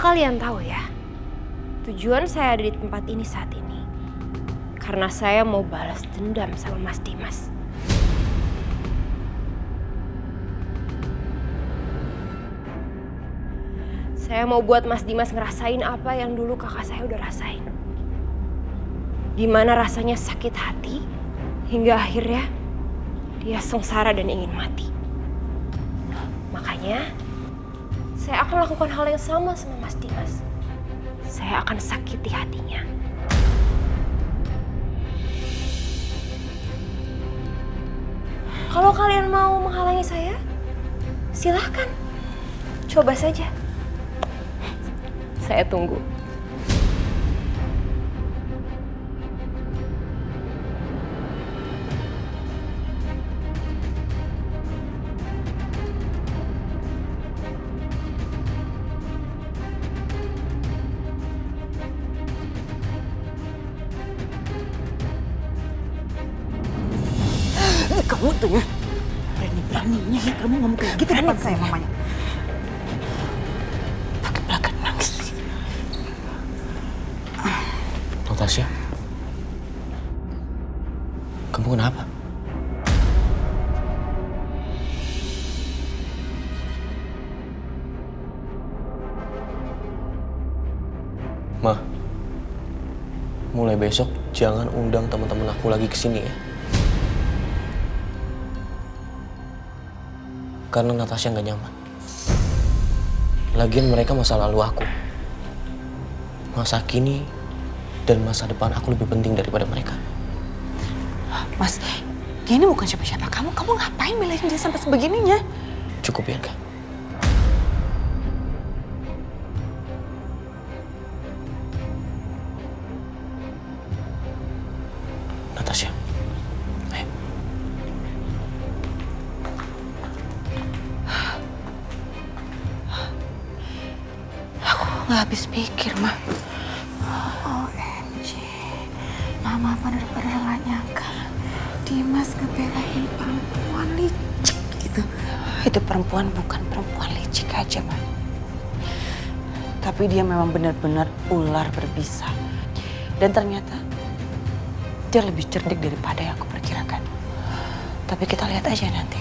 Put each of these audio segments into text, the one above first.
kalian tahu ya, tujuan saya ada di tempat ini saat ini karena saya mau balas dendam sama Mas Dimas. Saya mau buat Mas Dimas ngerasain apa yang dulu kakak saya udah rasain. Gimana rasanya sakit hati hingga akhirnya dia sengsara dan ingin mati. Makanya saya akan lakukan hal yang sama Mas Dimas. Saya akan sakiti hatinya. Kalau kalian mau menghalangi saya, silahkan. Coba saja. Saya tunggu. Kamu tuh ya, berani-beraninya ya kamu ngomong kayak gitu depan saya mamanya. Pakai belakang nangis. Natasha, kamu kenapa? Ma, mulai besok jangan undang teman-teman aku lagi ke sini ya. Karena Natasha nggak nyaman. Lagian mereka masa lalu aku. Masa kini dan masa depan aku lebih penting daripada mereka. Mas, dia ini bukan siapa-siapa kamu. Kamu ngapain belain dia sampai sebegininya? Cukup Bianca. Natasha, ayo. Nggak habis pikir, Ma. OMG. Mama bener-bener nggak nyangka Dimas ngebelain perempuan licik gitu. Itu perempuan bukan perempuan licik aja, Ma. Tapi dia memang benar-benar ular berbisa. Dan ternyata dia lebih cerdik daripada yang aku perkirakan. Tapi kita lihat aja nanti.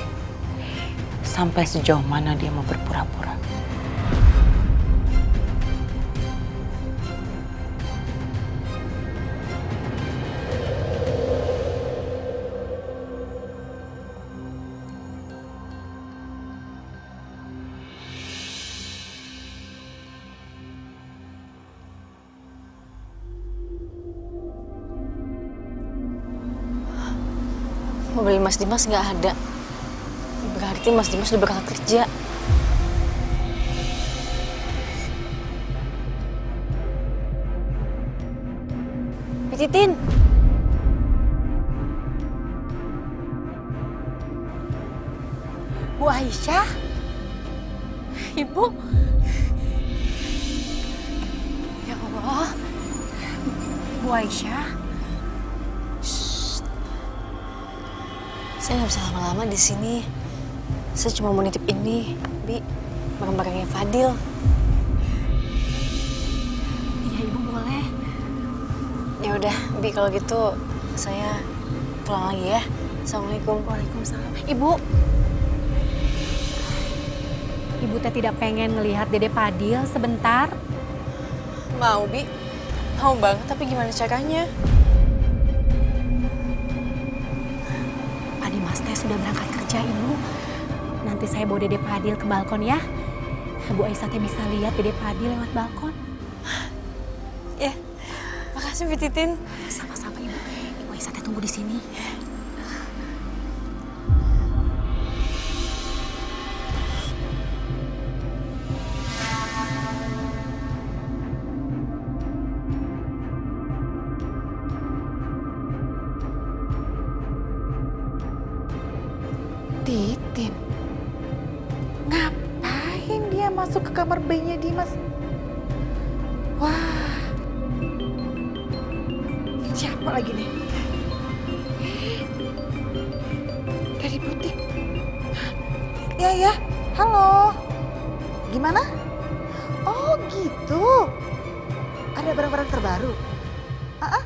Sampai sejauh mana dia mau berpura-pura. Mobil Mas Dimas nggak ada. Berarti Mas Dimas udah berangkat kerja. Titin. Bu Aisyah. Ibu. Ya Allah. Bu Aisyah. Saya nggak bisa lama-lama di sini. Saya cuma mau nitip ini, Bi, barang-barangnya Fadil. Iya Ibu boleh. Ya udah, Bi kalau gitu saya pulang lagi ya. Assalamualaikum. Waalaikumsalam. Ibu teh tidak pengen ngelihat Dede Fadil sebentar. Mau, Bi. Mau banget, tapi gimana caranya? Pak Dimas teh sudah berangkat kerja Ibu. Nanti saya bawa Dede Fadil ke balkon ya. Bu Aisyah teh bisa lihat Dede Fadil lewat balkon. Ya, makasih Bi Titin. Sama-sama Ibu. Ibu Aisyah teh tunggu di sini. Titin, ngapain dia masuk ke kamar bayinya Dimas? Wah, siapa lagi nih? Dari butik. Ya, halo. Gimana? Oh gitu. Ada barang-barang terbaru? Ah, ah.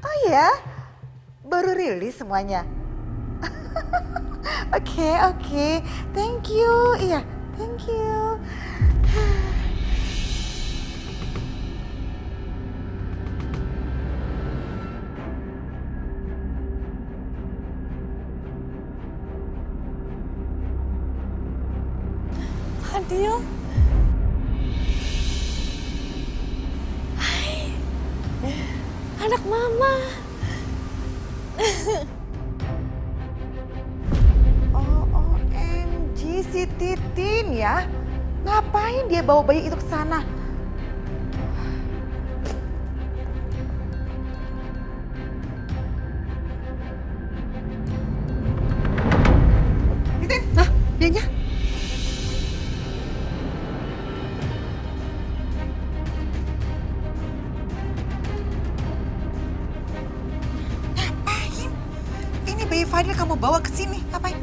Oh ya, baru rilis semuanya. Oke. Thank you. Iya, thank you. Fadil. Hai. Anak mama. OMG, si Titin ya. Ngapain dia bawa bayi itu ke sana? Titin, nah, dianya. Ngapain? Ini bayi Fadil kamu bawa ke sini, ngapain?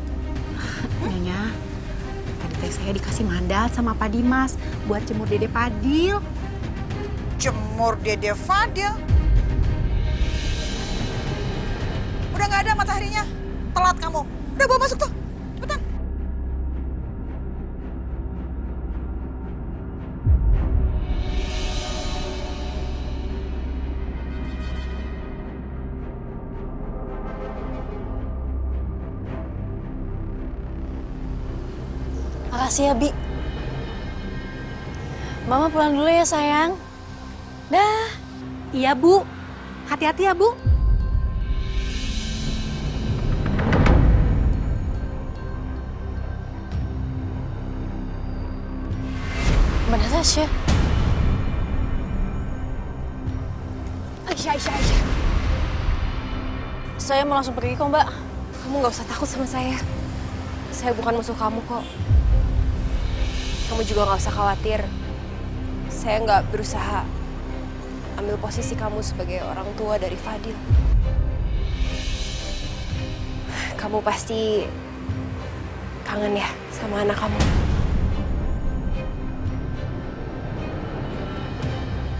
Nyonya, tadi teh saya dikasih mandat sama Pak Dimas buat jemur Dede Padil. Jemur Dede Fadil. Udah nggak ada mataharinya. Telat kamu. Udah bawa masuk tuh. Cepetan. Makasih ya, Bi. Mama pulang dulu ya, sayang. Dah. Iya, Bu. Hati-hati ya, Bu. Mbak Natasha. Aisyah. Saya mau langsung pergi kok, Mbak. Kamu nggak usah takut sama saya. Saya bukan musuh kamu kok. Kamu juga nggak usah khawatir. Saya nggak berusaha ambil posisi kamu sebagai orang tua dari Fadil. Kamu pasti kangen ya sama anak kamu.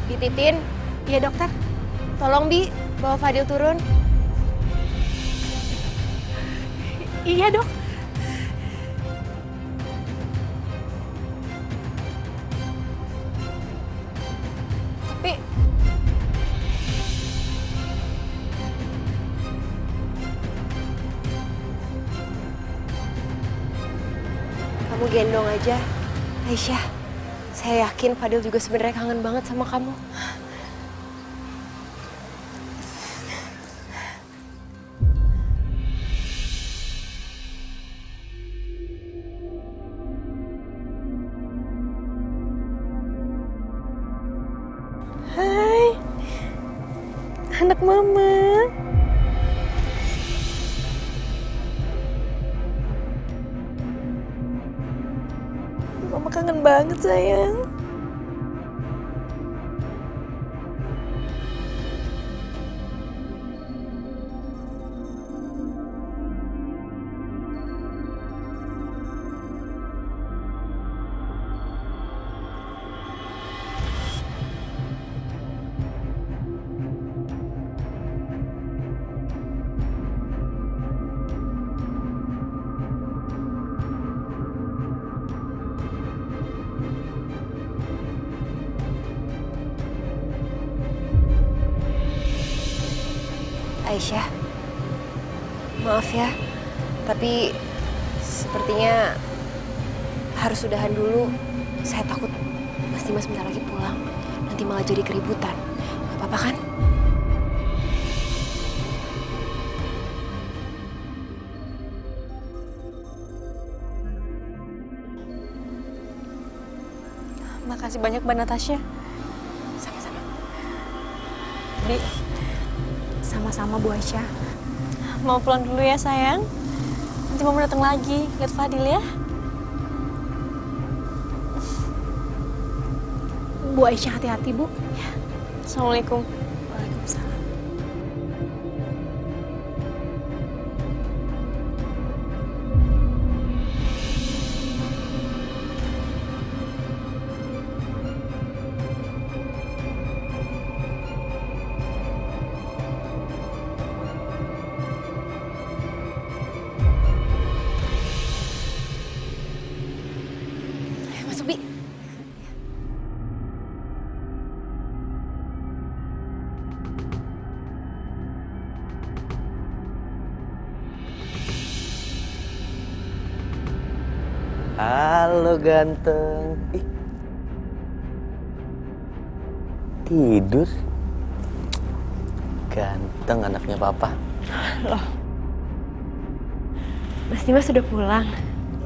Bi Titin, Iya, dokter. tolong Bi bawa Fadil turun. Iya, Dok. Tapi kamu gendong aja, Aisyah. Saya yakin Fadil juga sebenarnya kangen banget sama kamu. Hai, anak mama. Mama kangen banget, sayang. Aisyah, maaf ya, tapi sepertinya harus udahan dulu. Saya takut Mas Dimas bentar lagi pulang, nanti malah jadi keributan. Gak apa-apa kan? Makasih banyak Mbak Natasha. Sama-sama. Bi, Sama-sama, Bu Aisyah. mau pulang dulu ya sayang. Nanti Mama datang lagi, lihat Fadil ya. Bu Aisyah hati-hati, Bu. Assalamualaikum. Waalaikumsalam. Halo ganteng. Ih. Tidur. Ganteng anaknya papa. Loh. Mas Dimas sudah pulang.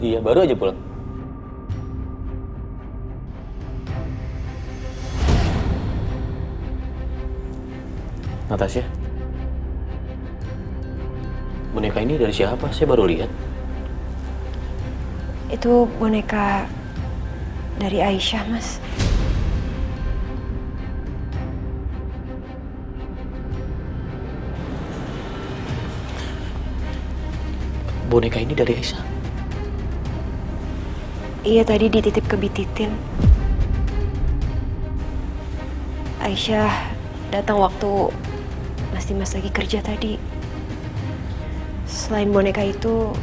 Iya, baru aja pulang. Natasha. Boneka ini dari siapa? Saya baru lihat. Itu boneka dari Aisyah, Mas. Boneka ini dari Aisyah. Iya, tadi dititip ke Bititin. Aisyah datang waktu Mas Dimas lagi kerja tadi. Selain boneka itu,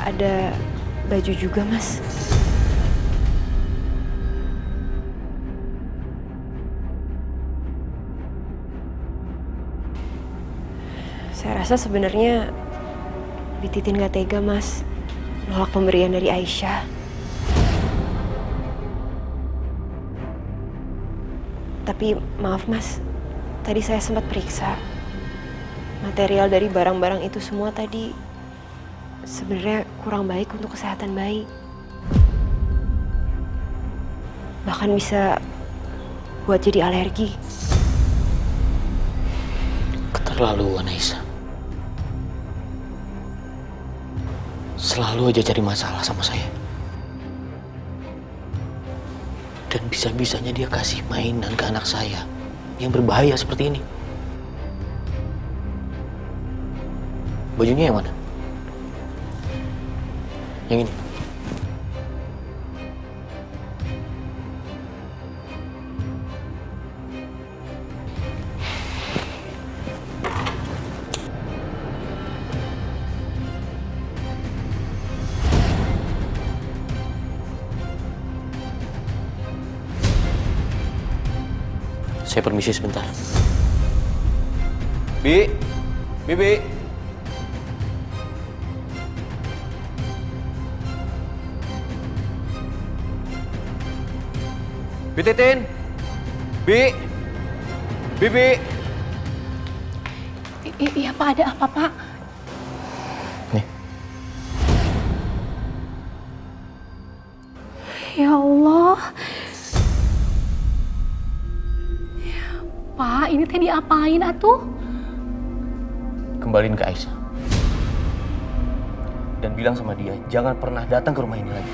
ada baju juga, Mas. Saya rasa sebenarnya Bititin gak tega, Mas, nolak pemberian dari Aisyah. Tapi maaf, Mas, tadi saya sempat periksa. Material dari barang-barang itu semua tadi sebenarnya kurang baik untuk kesehatan bayi. Bahkan bisa buat jadi alergi. Keterlaluan Aisyah. Selalu aja cari masalah sama saya. Dan bisa-bisanya dia kasih mainan ke anak saya yang berbahaya seperti ini. Bajunya yang mana? Yang ini? Saya permisi sebentar. Bibi. Bititin. Bibi. Iya Pak, ada apa Pak? Nih. Ya Allah. Pak, ini teh diapain atuh? Kembaliin ke Aisyah. Dan bilang sama dia, jangan pernah datang ke rumah ini lagi.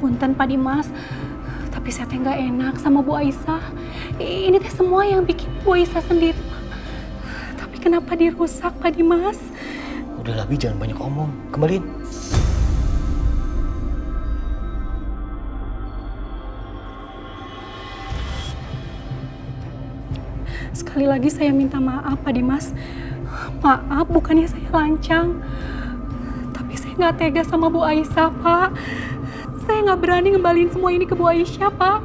Punten Pak Dimas, tapi saya teh nggak enak sama Bu Aisyah. Ini teh semua yang bikin Bu Aisyah sendiri, Pak. Tapi kenapa dirusak, Pak Dimas? Udahlah, Bi, jangan banyak omong. Kembaliin. Sekali lagi saya minta maaf, Pak Dimas. Maaf, bukannya saya lancang. Tapi saya nggak tega sama Bu Aisyah, Pak. Saya nggak berani ngembaliin semua ini ke Bu Aisyah, Pak.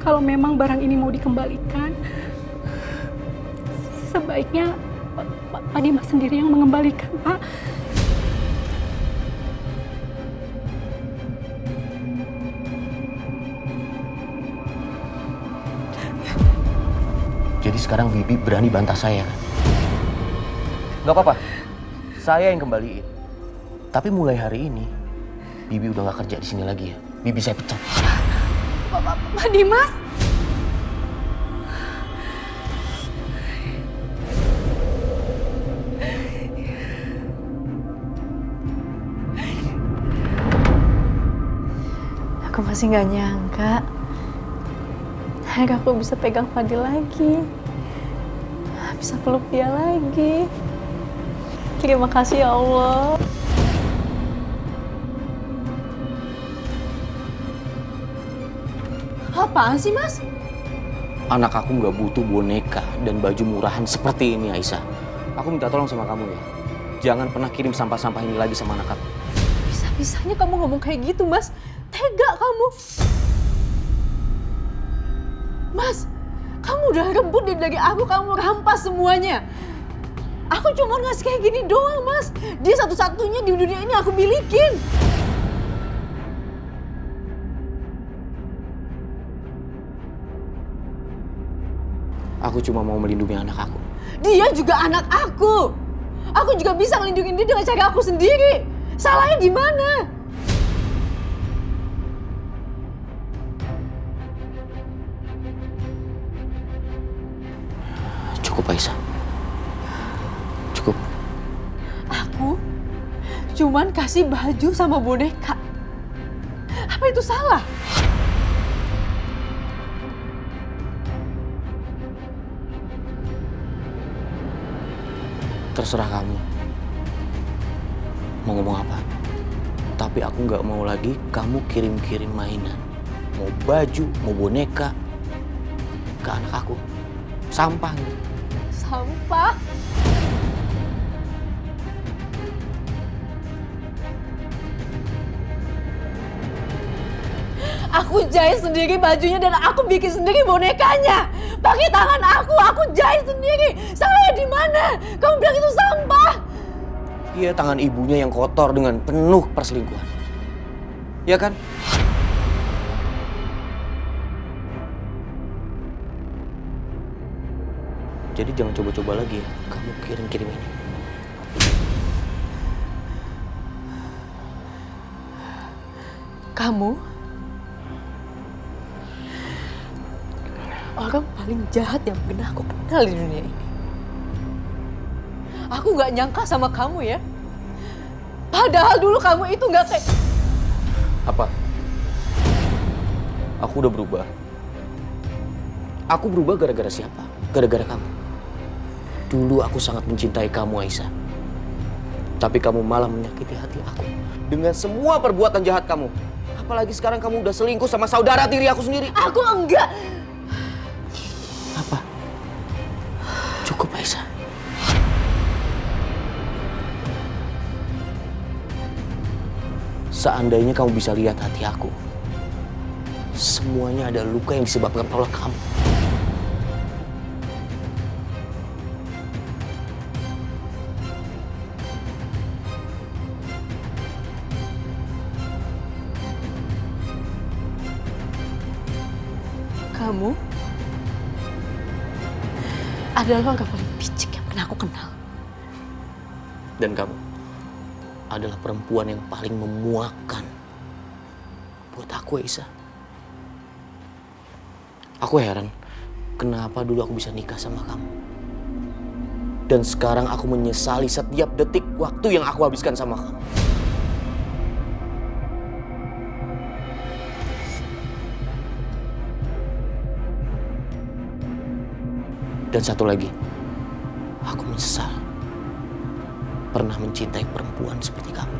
Kalau memang barang ini mau dikembalikan, sebaiknya Pak Dimas sendiri yang mengembalikan, Pak. Jadi sekarang Bibi berani bantah saya kan? Gak apa-apa, saya yang kembaliin. Tapi mulai hari ini, Bibi udah gak kerja di sini lagi ya. Bibi saya pecat. Pak Dimas? Aku masih gak nyangka aku bisa pegang Fadil lagi, bisa peluk dia lagi. Terima kasih ya Allah. Apaan sih, Mas? Anak aku nggak butuh boneka dan baju murahan seperti ini, Aisyah. Aku minta tolong sama kamu ya. Jangan pernah kirim sampah-sampah ini lagi sama anak aku. Bisa-bisanya kamu ngomong kayak gitu, Mas. Tega kamu. Mas, Kamu udah rebut dari aku, kamu rampas semuanya. Aku cuma ngasih kayak gini doang, Mas. Dia satu-satunya di dunia ini aku milikin. Aku cuma mau melindungi anak aku. Dia juga anak aku. Aku juga bisa ngelindungin dia dengan cara aku sendiri. Salahnya di mana? Cukup, Aisyah. Cukup. Aku cuman kasih baju sama boneka. Apa itu salah? Terserah kamu. Mau ngomong apa? Tapi aku nggak mau lagi kamu kirim-kirim mainan. Mau baju, mau boneka ke anak aku. Sampah gitu. Sampah? Aku jahit sendiri bajunya dan aku bikin sendiri bonekanya. Pakai tangan aku jahit sendiri. Salahnya di mana? Kamu bilang itu sampah. Iya, tangan ibunya yang kotor dengan penuh perselingkuhan. Ya kan? Jadi jangan coba-coba lagi ya kamu kirim-kirim ini. Kamu orang paling jahat yang pernah aku kenal di dunia ini. Aku gak nyangka sama kamu ya. Padahal dulu kamu itu gak kayak... Apa? Aku udah berubah. Aku berubah gara-gara siapa? Gara-gara kamu. Dulu aku sangat mencintai kamu, Aisyah. Tapi kamu malah menyakiti hati aku. Dengan semua perbuatan jahat kamu. Apalagi sekarang kamu udah selingkuh sama saudara tiri aku sendiri. Aku enggak. Apa? Cukup, Aisyah. Seandainya kamu bisa lihat hati aku, semuanya ada luka yang disebabkan oleh kamu. Kamu adalah orang paling picik yang pernah aku kenal. Dan kamu adalah perempuan yang paling memuakkan buat aku, Aisyah. Aku heran kenapa dulu aku bisa nikah sama kamu. Dan sekarang aku menyesali setiap detik waktu yang aku habiskan sama kamu. Dan satu lagi, aku menyesal pernah mencintai perempuan seperti kamu.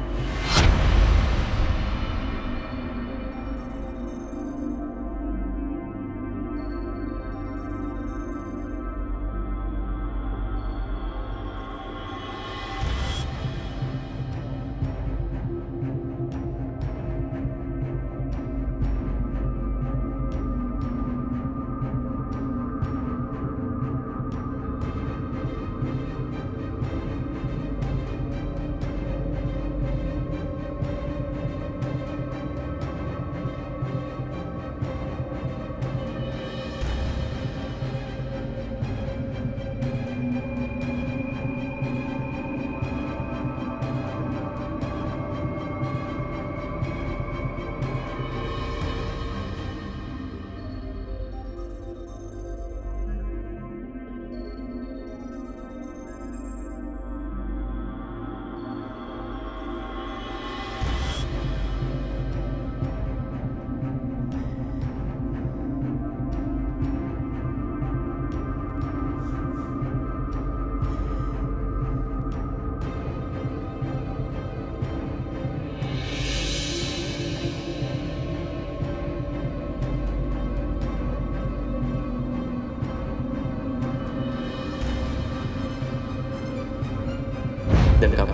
Dan kamu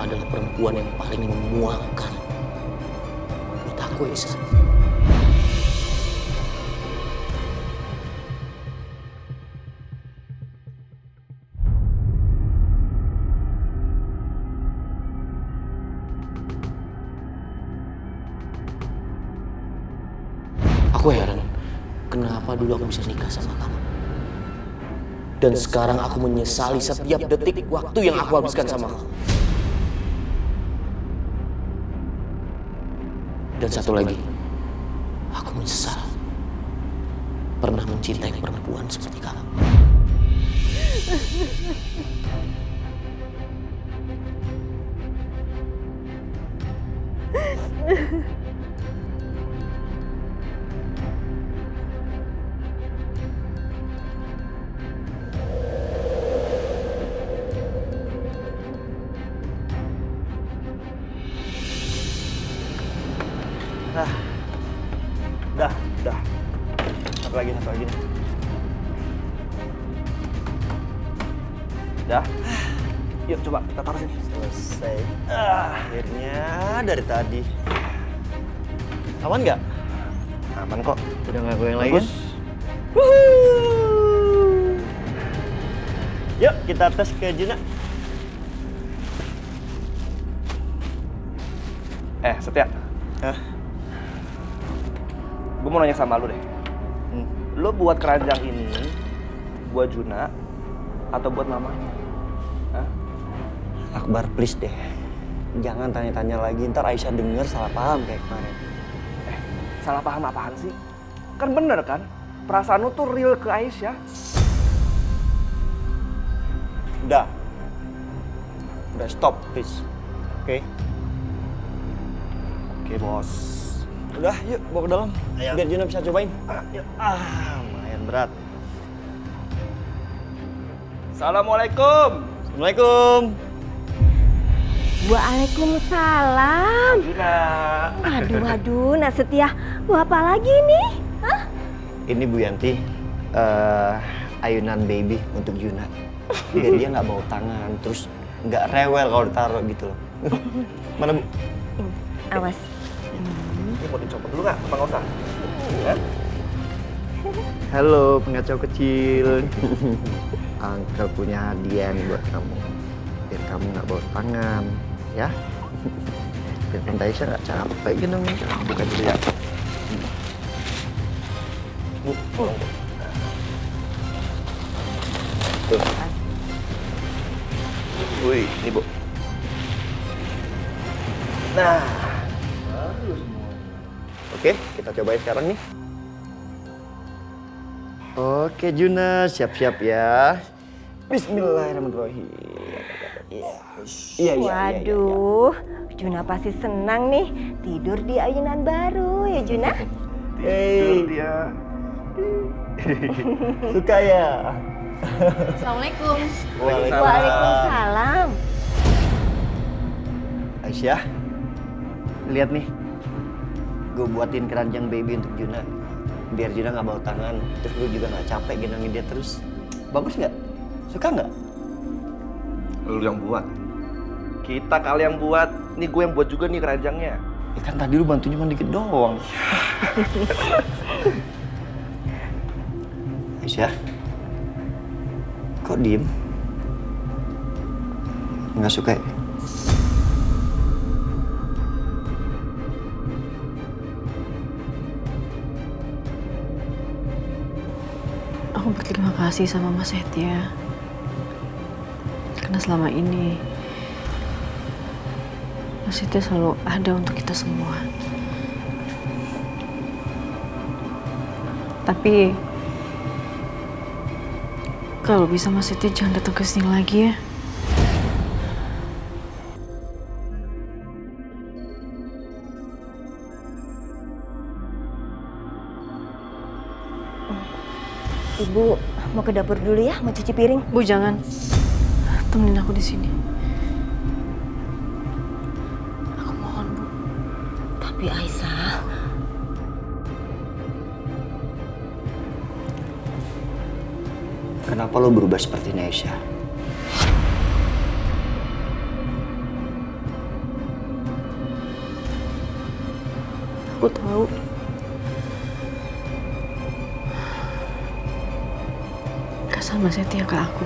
adalah perempuan yang paling memuakkan buat aku, Aisyah. Aku heran, kenapa dulu aku bisa nikah sama kamu. Dan sekarang aku menyesali setiap detik waktu yang aku habiskan sama kamu. Dan satu lagi, aku menyesal pernah mencintai perempuan seperti kamu. Dah. Satu lagi nih. Dah. Yuk coba kita taruh sini. Selesai. Akhirnya dari tadi. Aman nggak? Aman kok. Udah nggak goyang lagi kan? Yuk kita tes ke Juna. Setia. Hah? Gue mau nanya sama lu deh. Lo buat keranjang ini buat Juna atau buat mamanya? Hah? Akbar, please deh. Jangan tanya-tanya lagi, ntar Aisyah denger salah paham kayak kemarin. Salah paham apaan sih? Kan bener kan? Perasaan lu tuh real ke Aisyah. Udah stop, please. Oke? Oke, bos. Udah, yuk bawa ke dalam. Ayo. Biar Juna bisa cobain. Yuk. Lumayan berat. Assalamualaikum. Assalamualaikum. Waalaikumsalam. Juna. Waduh, Nak Setia. Mau apa lagi nih? Hah? Ini Bu Yanti, ayunan baby untuk Juna. Biar dia nggak bau tangan, terus nggak rewel kalau ditaruh gitu loh. Mana Bu? Awas. Ini mau dicopot dulu nggak? Apa nggak usah? Halo pengacau kecil. Uncle punya hadiah nih buat kamu. Biar kamu nggak bau tangan, ya. Biar Tante Aisyah nggak capek gitu. Bukan dulu ya. Tuh. Wih, ini Bu. Nah. Oke, kita cobain sekarang nih. Oke Juna, siap-siap ya. Bismillahirrahmanirrahim. Iya. Waduh, Juna pasti senang nih tidur di ayunan baru ya Juna. Tidur dia. Suka ya? Assalamualaikum. Waalaikumsalam. Waalaikumsalam. Aisyah, lihat nih. Gue buatin keranjang baby untuk Juna. Biar Juna nggak bau tangan, terus lu juga nggak capek gendongin dia terus. Bagus nggak? Suka nggak? Lu yang buat. Kita kali yang buat. Nih gue yang buat juga nih keranjangnya. Ya kan tadi lu bantunya cuma dikit doang. Aisyah, kok diem? Nggak suka ya? Aku berterima kasih sama Mas Setia. Karena selama ini Mas Setia selalu ada untuk kita semua. Tapi kalau bisa Mas Setia jangan datang ke sini lagi ya. Ibu mau ke dapur dulu ya, mau cuci piring. Bu jangan. Temenin aku di sini. Aku mohon, Bu. Tapi Aisyah, Kenapa lo berubah seperti ini, Aisyah? Aku tahu. Kasih Mas Setia ke aku.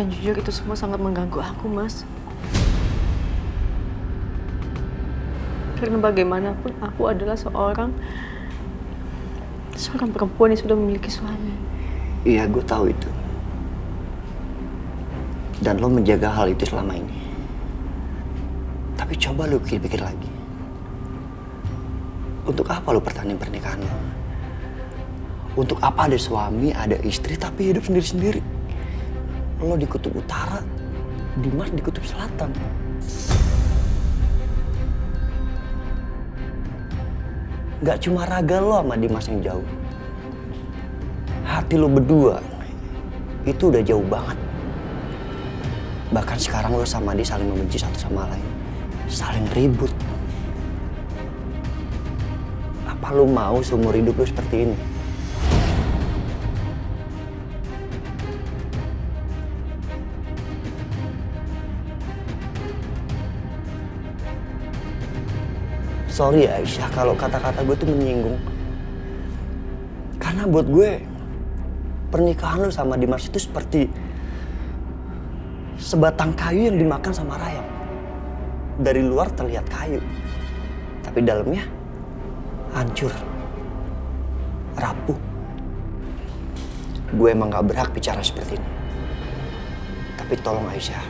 Dan jujur itu semua sangat mengganggu aku, Mas. Karena bagaimanapun aku adalah seorang perempuan yang sudah memiliki suami. Iya, gue tahu itu. Dan lo menjaga hal itu selama ini. Tapi coba lo pikir-pikir lagi. Untuk apa lo pertahanin pernikahan lo? Untuk apa ada suami, ada istri, tapi hidup sendiri-sendiri? Lo di kutub utara, Dimas di kutub selatan. Gak cuma raga lo sama Dimas yang jauh. Hati lo berdua itu udah jauh banget. Bahkan sekarang lo sama dia saling membenci satu sama lain. Saling ribut. Apa lo mau seumur hidup lo seperti ini? Sorry Aisyah kalau kata-kata gue tuh menyinggung. Karena buat gue pernikahan lo sama Dimas itu seperti sebatang kayu yang dimakan sama rayap. Dari luar terlihat kayu, tapi dalamnya hancur, rapuh. Gue emang gak berhak bicara seperti ini. Tapi tolong Aisyah,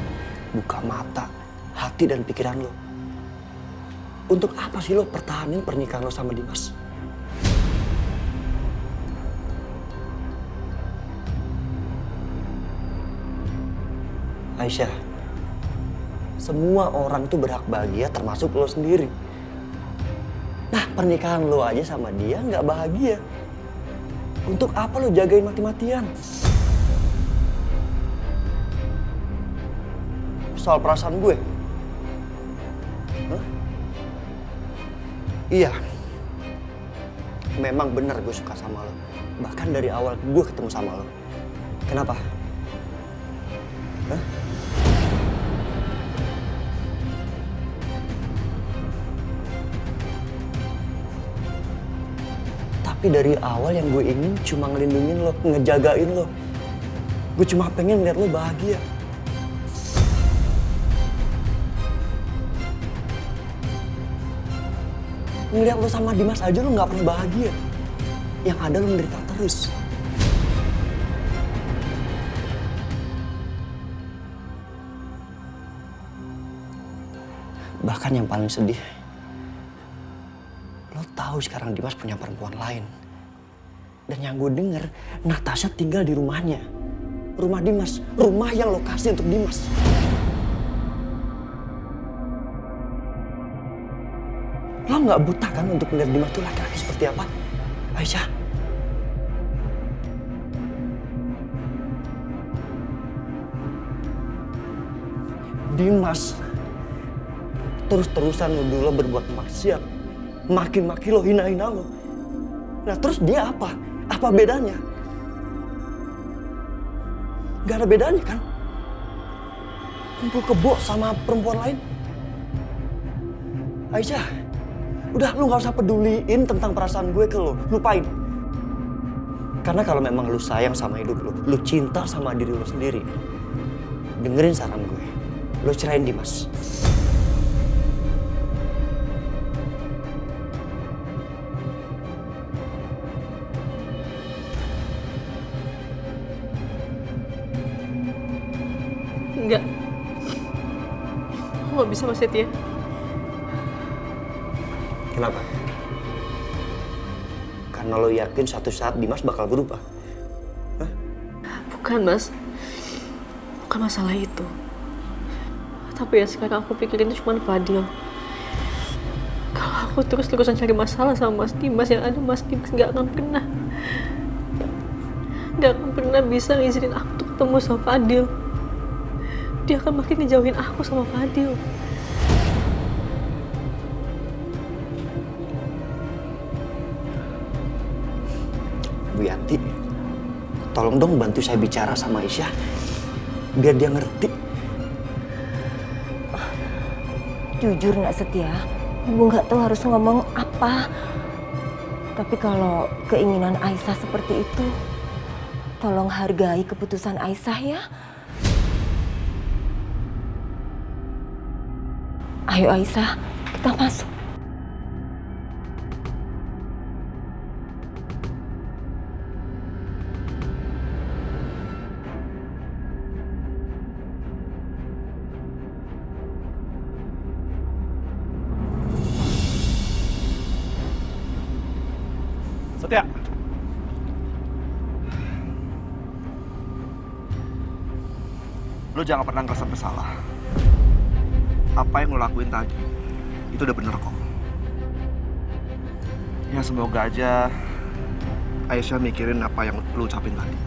buka mata, hati dan pikiran lo. Untuk apa sih lo pertahanin pernikahan lo sama Dimas? Aisyah, semua orang tuh berhak bahagia termasuk lo sendiri. Nah, pernikahan lo aja sama dia nggak bahagia. Untuk apa lo jagain mati-matian? Soal perasaan gue? Hah? Iya, memang benar gue suka sama lo. Bahkan dari awal gue ketemu sama lo. Kenapa? Hah? Tapi dari awal yang gue ingin cuma ngelindungin lo, ngejagain lo. Gue cuma pengen lihat lo bahagia. Ngeliat lo sama Dimas aja lo gak pernah bahagia. Yang ada lo menderita terus. Bahkan yang paling sedih, lo tahu sekarang Dimas punya perempuan lain. Dan yang gue denger, Natasha tinggal di rumahnya. Rumah Dimas, rumah yang lo kasih untuk Dimas. Lo nggak buta kan untuk melihat Dimas tuh laki-laki seperti apa? Aisyah. Dimas terus-terusan nuduh lo berbuat maksiat. Maki-maki lo, hina-hina lo. Nah terus dia apa? Apa bedanya? Gak ada bedanya kan? Kumpul kebo sama perempuan lain. Aisyah, udah lu gak usah peduliin tentang perasaan gue ke lo. Lupain. Karena kalau memang lu sayang sama hidup lu cinta sama diri lu sendiri, dengerin saran gue. Lu cerain Dimas. Enggak. Aku gak bisa, Mas Setia. Kenapa? Karena lo yakin suatu saat Dimas bakal berubah? Hah? Bukan, Mas. Bukan masalah itu. Tapi ya sekarang aku pikirin itu cuma Fadil. Kalau aku terus-terusan cari masalah sama Mas Dimas, yang ada Mas Dimas gak akan pernah bisa ngizinin aku untuk ketemu sama Fadil. Dia akan makin ngejauhin aku sama Fadil. Bu Yanti, tolong dong bantu saya bicara sama Aisyah biar dia ngerti. Jujur Nak Setia, Ibu nggak tahu harus ngomong apa. Tapi kalau keinginan Aisyah seperti itu, tolong hargai keputusan Aisyah ya. Ayo Aisyah, kita masuk. Setia. Lo jangan pernah ngerasa bersalah. Apa yang lo lakuin tadi, itu udah bener kok. Ya semoga aja Aisyah mikirin apa yang lo ucapin tadi.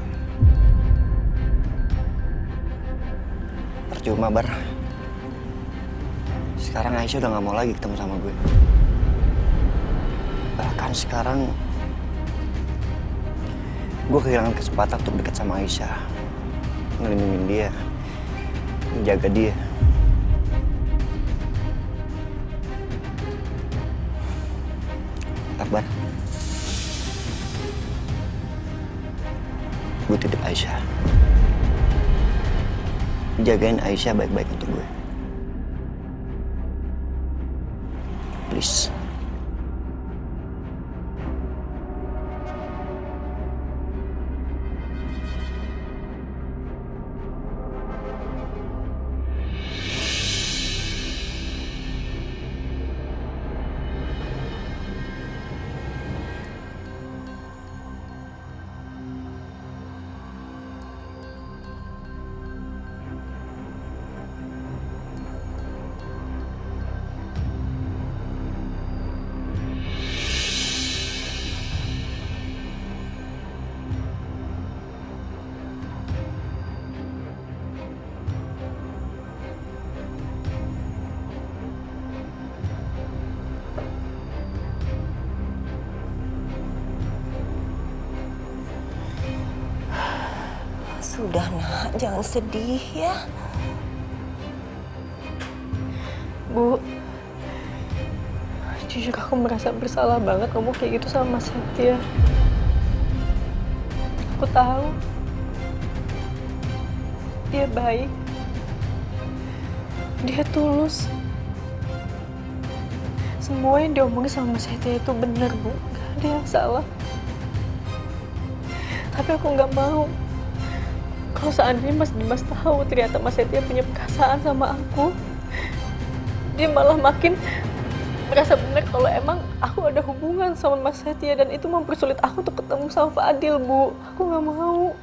Percuma, Bar. Sekarang Aisyah udah gak mau lagi ketemu sama gue. Bahkan sekarang gue kehilangan kesempatan untuk dekat sama Aisyah, ngelindungin dia, menjaga dia. Akbar, gue titip Aisyah. Jagain Aisyah baik-baik untuk gue. Please. Sudah nak, jangan sedih ya. Bu, jujur aku merasa bersalah banget ngomong kayak gitu sama Mas Setia. Aku tahu dia baik, dia tulus. Semua yang diomongin sama Mas Setia itu benar, Bu. Gak ada yang salah. Tapi aku nggak mau kalau seandainya Mas Dimas tahu ternyata Mas Setia punya perasaan sama aku, dia malah makin merasa benar kalau emang aku ada hubungan sama Mas Setia dan itu mempersulit aku untuk ketemu sama Fadil, Bu. Aku nggak mau.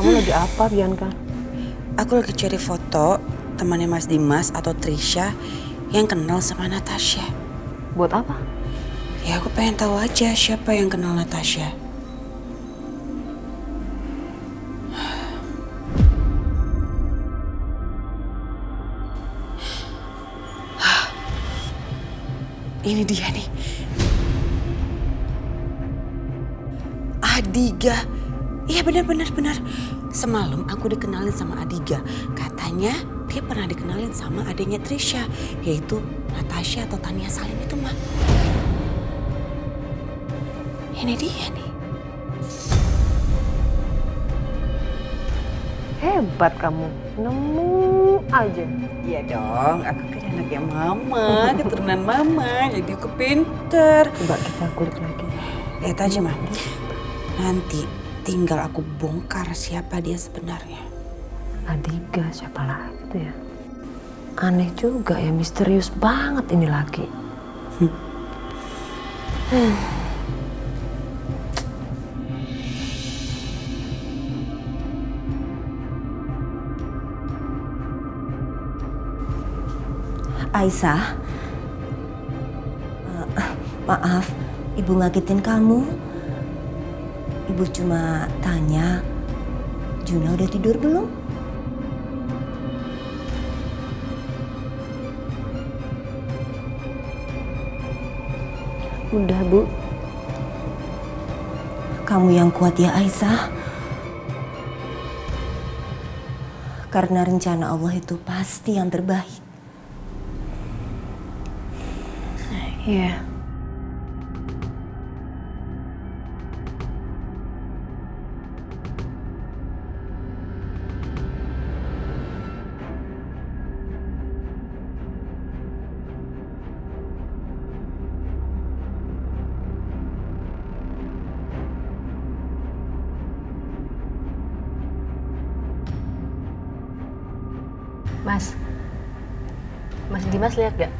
Kamu lagi apa, Bianca? Aku lagi cari foto temannya Mas Dimas atau Trisha yang kenal sama Natasha. Buat apa? Ya aku pengen tahu aja siapa yang kenal Natasha. Ini dia nih. Adiga. Iya benar. Semalam aku dikenalin sama Adiga. Katanya dia pernah dikenalin sama adiknya Trisha, yaitu Natasha atau Tania Salim itu, mah. Ini dia nih. Hebat kamu, nemu aja. Iya dong, aku kan anaknya mama, keturunan mama, jadi aku pinter. Coba kita kulik lagi. Lihat aja, mah. Nanti tinggal aku bongkar siapa dia sebenarnya. Adiga siapa lagi itu ya? Aneh juga ya, misterius banget ini laki. Aisyah, maaf, ibu ngagetin kamu. Ibu cuma tanya, Juna udah tidur belum? Udah, Bu. Kamu yang kuat ya, Aisyah. Karena rencana Allah itu pasti yang terbaik. Iya. Mas Dimas lihat gak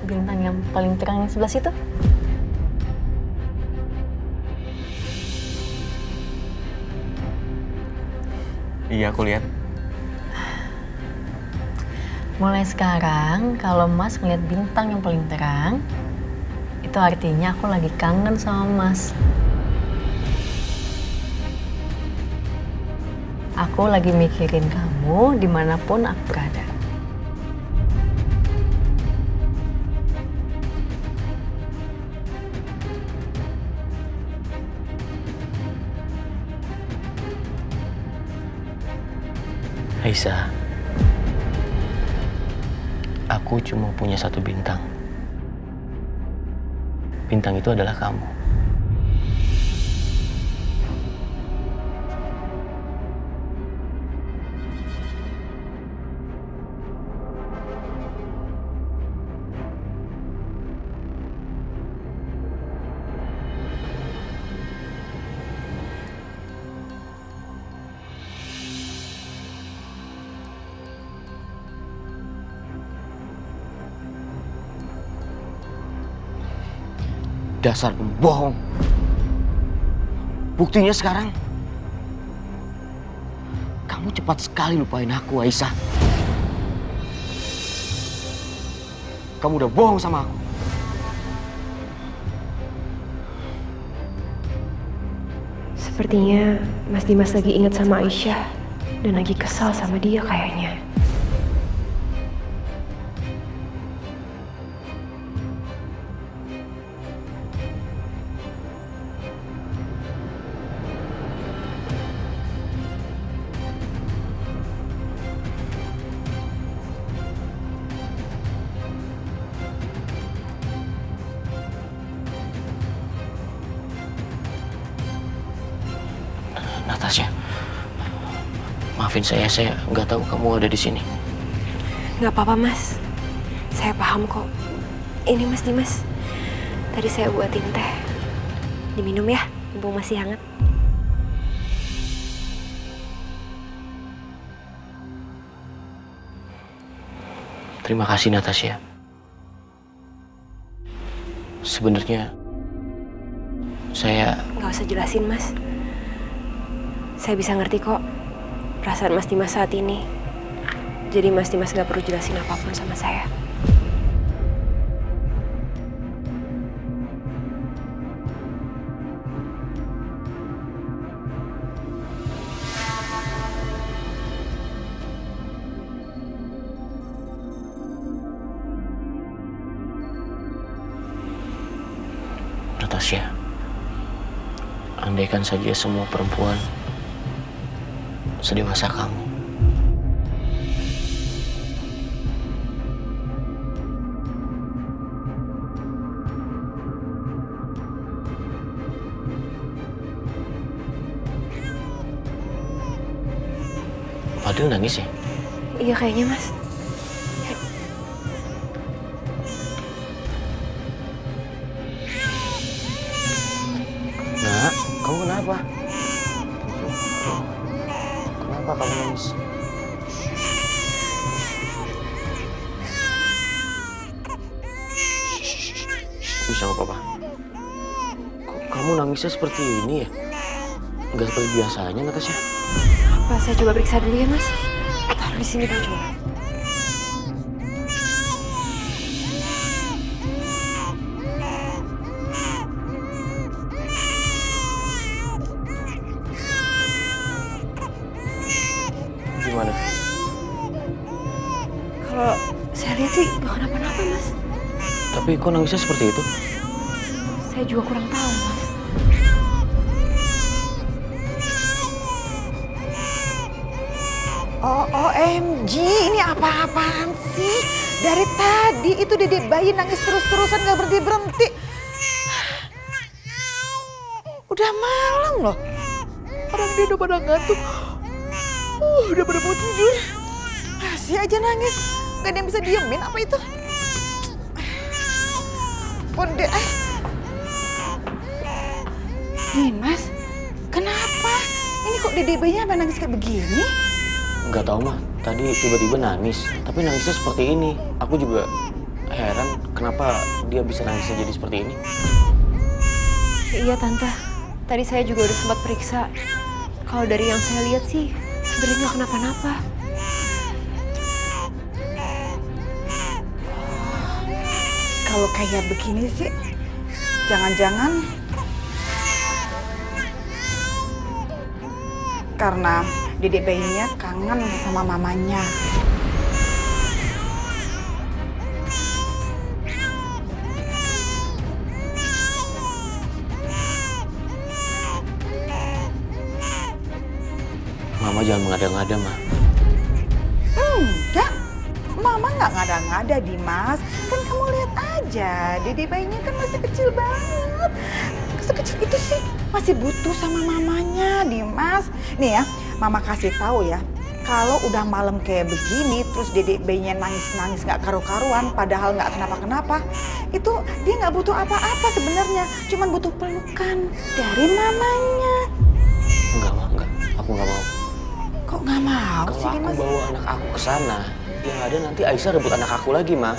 bintang yang paling terang yang sebelah situ? Iya, aku lihat. Mulai sekarang kalau Mas ngeliat bintang yang paling terang, itu artinya aku lagi kangen sama Mas. Aku lagi mikirin kamu dimanapun aku berada. Aisyah, aku cuma punya satu bintang. Bintang itu adalah kamu. Dasar pembohong. Buktinya sekarang, kamu cepat sekali lupain aku, Aisyah. Kamu udah bohong sama aku. Sepertinya Mas Dimas lagi ingat sama Aisyah dan lagi kesal sama dia kayaknya. Natasha, maafin saya nggak tahu kamu ada di sini. Nggak apa-apa, Mas. Saya paham kok. Ini Mas Dimas. Tadi saya buatin teh. Diminum ya, mumpung masih hangat. Terima kasih, Natasha. Sebenarnya saya... Nggak usah jelasin, Mas. Saya bisa ngerti kok perasaan Mas Dimas saat ini. Jadi Mas Dimas nggak perlu jelasin apapun sama saya. Natasha, andaikan saja semua perempuan sedewasa kamu. Fadil nangis ya? Iya kayaknya, Mas. Nak, kamu kenapa? Kenapa kamu nangis? Bisa nggak apa-apa? Kok kamu nangisnya seperti ini ya? Nggak seperti biasanya, Natasha. Apa saya coba periksa dulu ya, Mas? Taruh di sini dulu coba. Gimana? Kalau saya lihat sih nggak kenapa-napa, Mas. Tapi kok nangisnya seperti itu? Saya juga kurang tahu, Mas. Oh, OMG, ini apa-apaan sih? Dari tadi itu Dedek bayi nangis terus-terusan gak berhenti-berhenti. Udah malam loh. Orang dia udah pada ngantuk. Udah pada mau tidur. Masih aja nangis. Gak ada yang bisa diemin apa itu? Ponde. Dimas, kenapa? Ini kok Dedek bayinya apa nangis kayak begini? Nggak tahu mah, tadi tiba-tiba nangis. Tapi nangisnya seperti ini. Aku juga heran kenapa dia bisa nangisnya jadi seperti ini. Iya Tante, tadi saya juga udah sempat periksa. Kalau dari yang saya lihat sih, sebenarnya nggak kenapa-napa. Kalau kayak begini sih, jangan-jangan karena Dedek bayinya kangen sama mamanya. Mama jangan mengada-ngada, Ma. Enggak, Mama nggak ngada-ngada, Dimas. Kan kamu lihat aja, Dedek bayinya kan masih kecil banget. Sekecil itu sih masih butuh sama mamanya, Dimas. Nih ya, Mama kasih tahu ya. Kalau udah malam kayak begini, terus Dedek bayinya nangis-nangis nggak karu-karuan, padahal nggak kenapa-kenapa, itu dia nggak butuh apa-apa sebenarnya, cuman butuh pelukan dari mamanya. Enggak, Ma, enggak. Aku nggak mau. Kok nggak mau Kalau sih, aku Dimas? bawa anak aku ke sana, yang ada nanti Aisyah rebut anak aku lagi, Ma.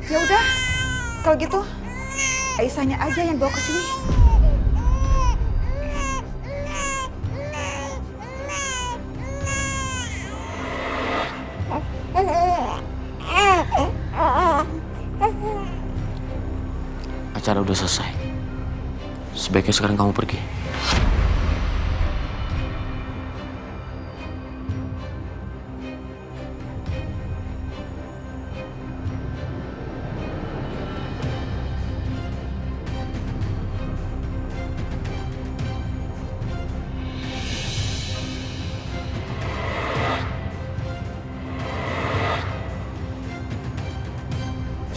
Ya udah, kalau gitu Aisyahnya aja yang bawa ke sini. Acara udah selesai. Sebaiknya sekarang kamu pergi.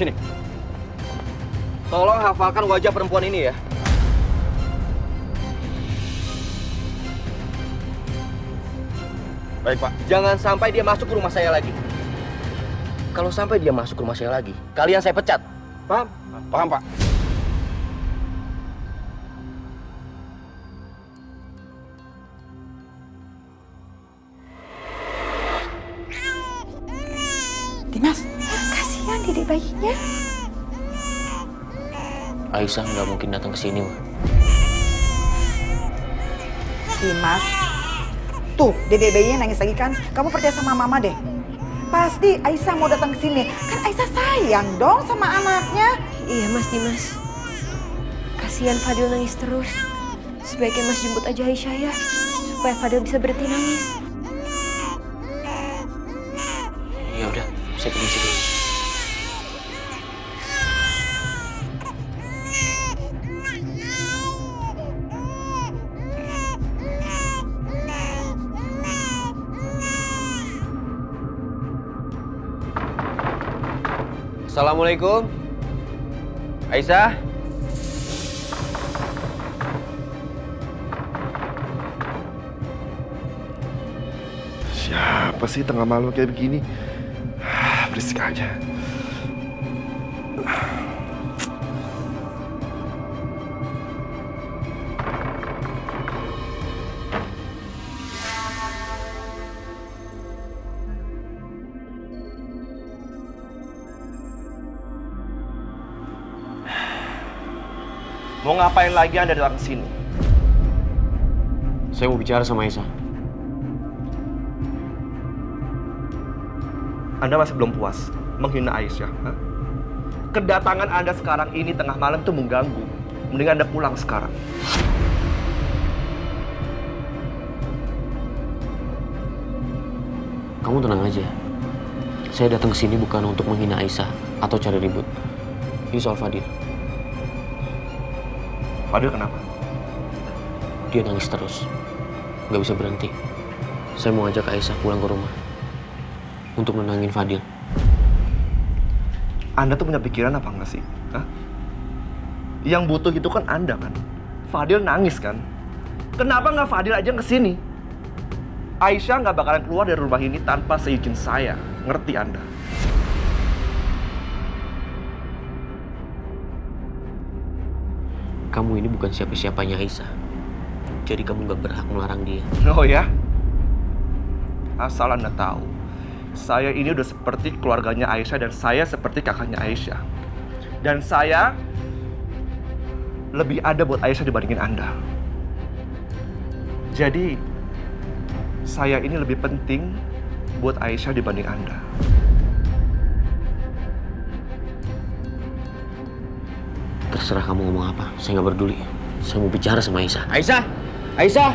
Sini. Tolong hafalkan wajah perempuan ini ya. Baik, Pak. Jangan sampai dia masuk ke rumah saya lagi. Kalau sampai dia masuk ke rumah saya lagi, kalian saya pecat. Paham? Paham, Pak. Dimas, kasihan Dedek bayinya. Aisyah nggak mungkin datang ke sini, Ma. Dimas, tuh Dedek bayinya nangis lagi kan? Kamu percaya sama Mama deh. Pasti Aisyah mau datang ke sini. Kan Aisyah sayang dong sama anaknya. Iya Mas Dimas, kasihan Fadil nangis terus. Sebaiknya Mas jemput aja Aisyah ya, supaya Fadil bisa berhenti nangis. Ya udah, saya permisi dulu. Assalamualaikum. Aisyah. Siapa sih tengah malam kayak begini? Berisik aja. Mau ngapain lagi Anda datang ke sini? Saya mau bicara sama Aisyah. Anda masih belum puas menghina Aisyah? Ha? Kedatangan Anda sekarang ini tengah malam itu mengganggu. Mending Anda pulang sekarang. Kamu tenang aja. Saya datang ke sini bukan untuk menghina Aisyah atau cari ribut. Ini soal Fadil. Fadil kenapa? Dia nangis terus. Nggak bisa berhenti. Saya mau ajak Aisyah pulang ke rumah. Untuk nenangin Fadil. Anda tuh punya pikiran apa enggak sih? Hah? Yang butuh itu kan Anda kan? Fadil nangis kan? Kenapa nggak Fadil aja yang kesini? Aisyah nggak bakalan keluar dari rumah ini tanpa seizin saya. Ngerti Anda? Kamu ini bukan siapa-siapanya Aisyah. Jadi kamu nggak berhak melarang dia. Oh ya? Asal Anda tahu, saya ini udah seperti keluarganya Aisyah dan saya seperti kakaknya Aisyah. Dan saya lebih ada buat Aisyah dibandingin Anda. Jadi, saya ini lebih penting buat Aisyah dibanding Anda. Terserah kamu ngomong apa, saya nggak peduli. Saya mau bicara sama Aisyah. Aisyah! Aisyah!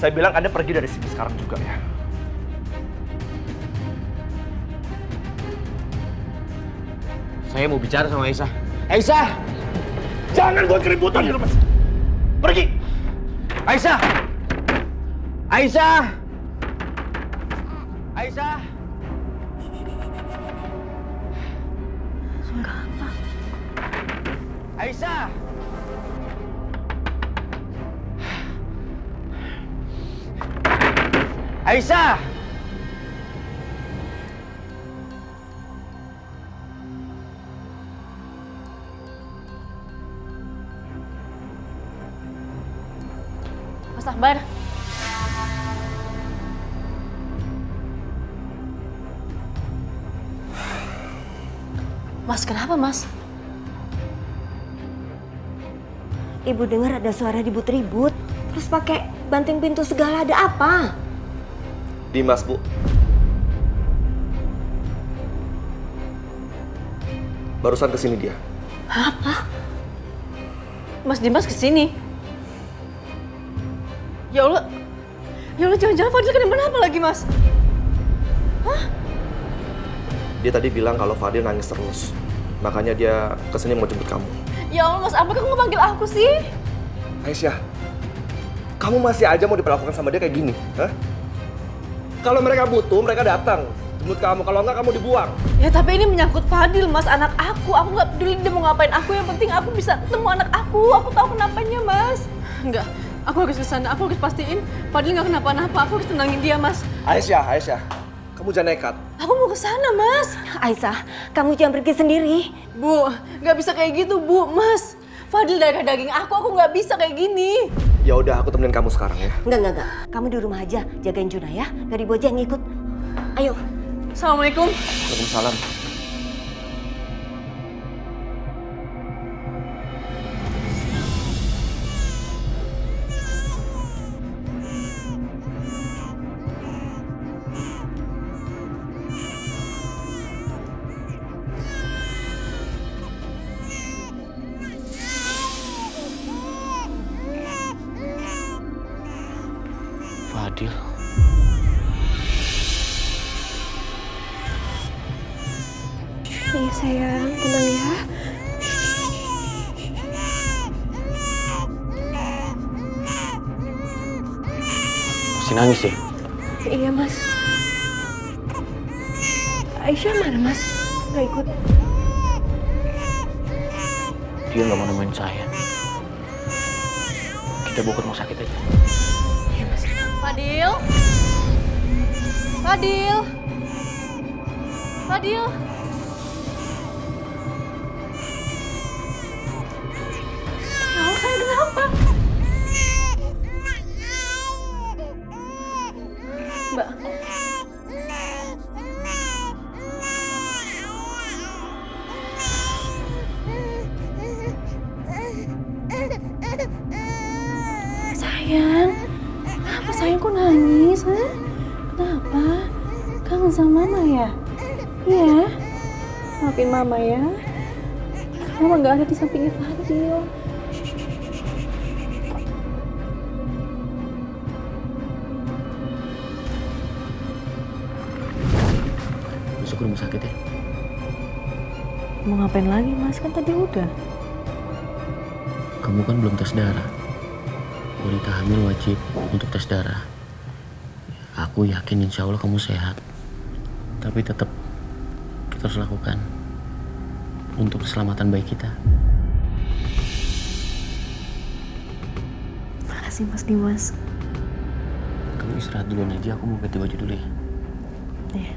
Saya bilang Anda pergi dari sini sekarang juga ya. Saya mau bicara sama Aisyah. Aisyah! Jangan buat keributan di rumah sini. Pergi! Aisyah! Aisyah! Aisyah! Suara apa? Aisyah! Aisyah! Mas Akbar. Mas, kenapa Mas? Ibu dengar ada suara ribut-ribut. Terus pakai banting pintu segala, ada apa? Dimas, Bu. Barusan kesini dia. Apa? Mas Dimas kesini? Ya Allah, jangan-jangan Fadil kenapa lagi, Mas? Hah? Dia tadi bilang kalau Fadil nangis terus. Makanya dia kesini mau jemput kamu. Ya Allah, Mas, apa kamu ngepanggil aku sih? Aisyah, kamu masih aja mau diperlakukan sama dia kayak gini? Hah? Kalau mereka butuh, mereka datang jemput kamu. Kalau enggak, kamu dibuang. Ya tapi ini menyangkut Fadil, Mas, anak aku. Aku nggak peduli dia mau ngapain aku. Yang penting aku bisa ketemu anak aku. Aku tahu kenapanya, Mas. Enggak, aku harus kesana. Aku harus pastiin Fadil nggak kenapa-napa. Aku harus tenangin dia, Mas. Aisyah, kamu jangan nekat. Aku mau kesana, Mas. Aisyah, kamu jangan pergi sendiri. Bu, nggak bisa kayak gitu, Bu, Mas. Fadil darah daging aku nggak bisa kayak gini. Ya udah, aku temenin kamu sekarang ya. Enggak. Kamu di rumah aja, jagain Juna ya. Dari Boja yang ngikut. Ayo. Assalamualaikum. Waalaikumsalam. Fadil. Iya sayang, tenang ya. Masih nangis ya? Iya mas. Aisyah mana mas? Gak ikut. Dia nggak mau nemenin saya. Kita bawa ke rumah sakit aja. Iya mas. Fadil. Fadil. Fadil. Ya Allah, saya kenapa? Mbak. Sayang, kenapa sayang kok nangis? Ha? Kenapa? Kangen sama mama ya? Iya, maafin mama ya. Saya emang gak ada di sampingnya Fadil. Masuk ke rumah sakit ya. Mau ngapain lagi Mas? Kan tadi udah. Kamu kan belum tes darah. Wanita hamil wajib untuk tes darah. Aku yakin insya Allah kamu sehat. Tapi tetap kita harus lakukan untuk keselamatan bayi kita. Makasih Mas Dimas. Kamu istirahat duluan aja, aku mau ganti baju dulu ya. Iya.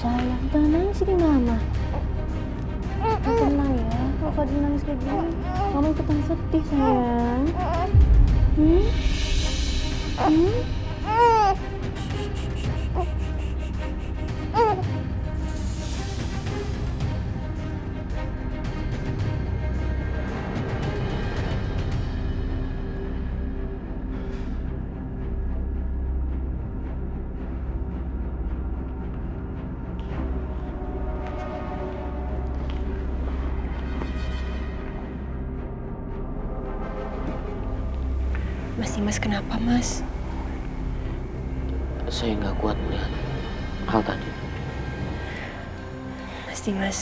Sayang, tenang sini Mama. Tenang ya, kalau Fadil nangis kayak gini, Mama ikutan sedih sayang. Mas Dimas kenapa Mas? Saya nggak kuat melihat hal tadi. Mas Dimas,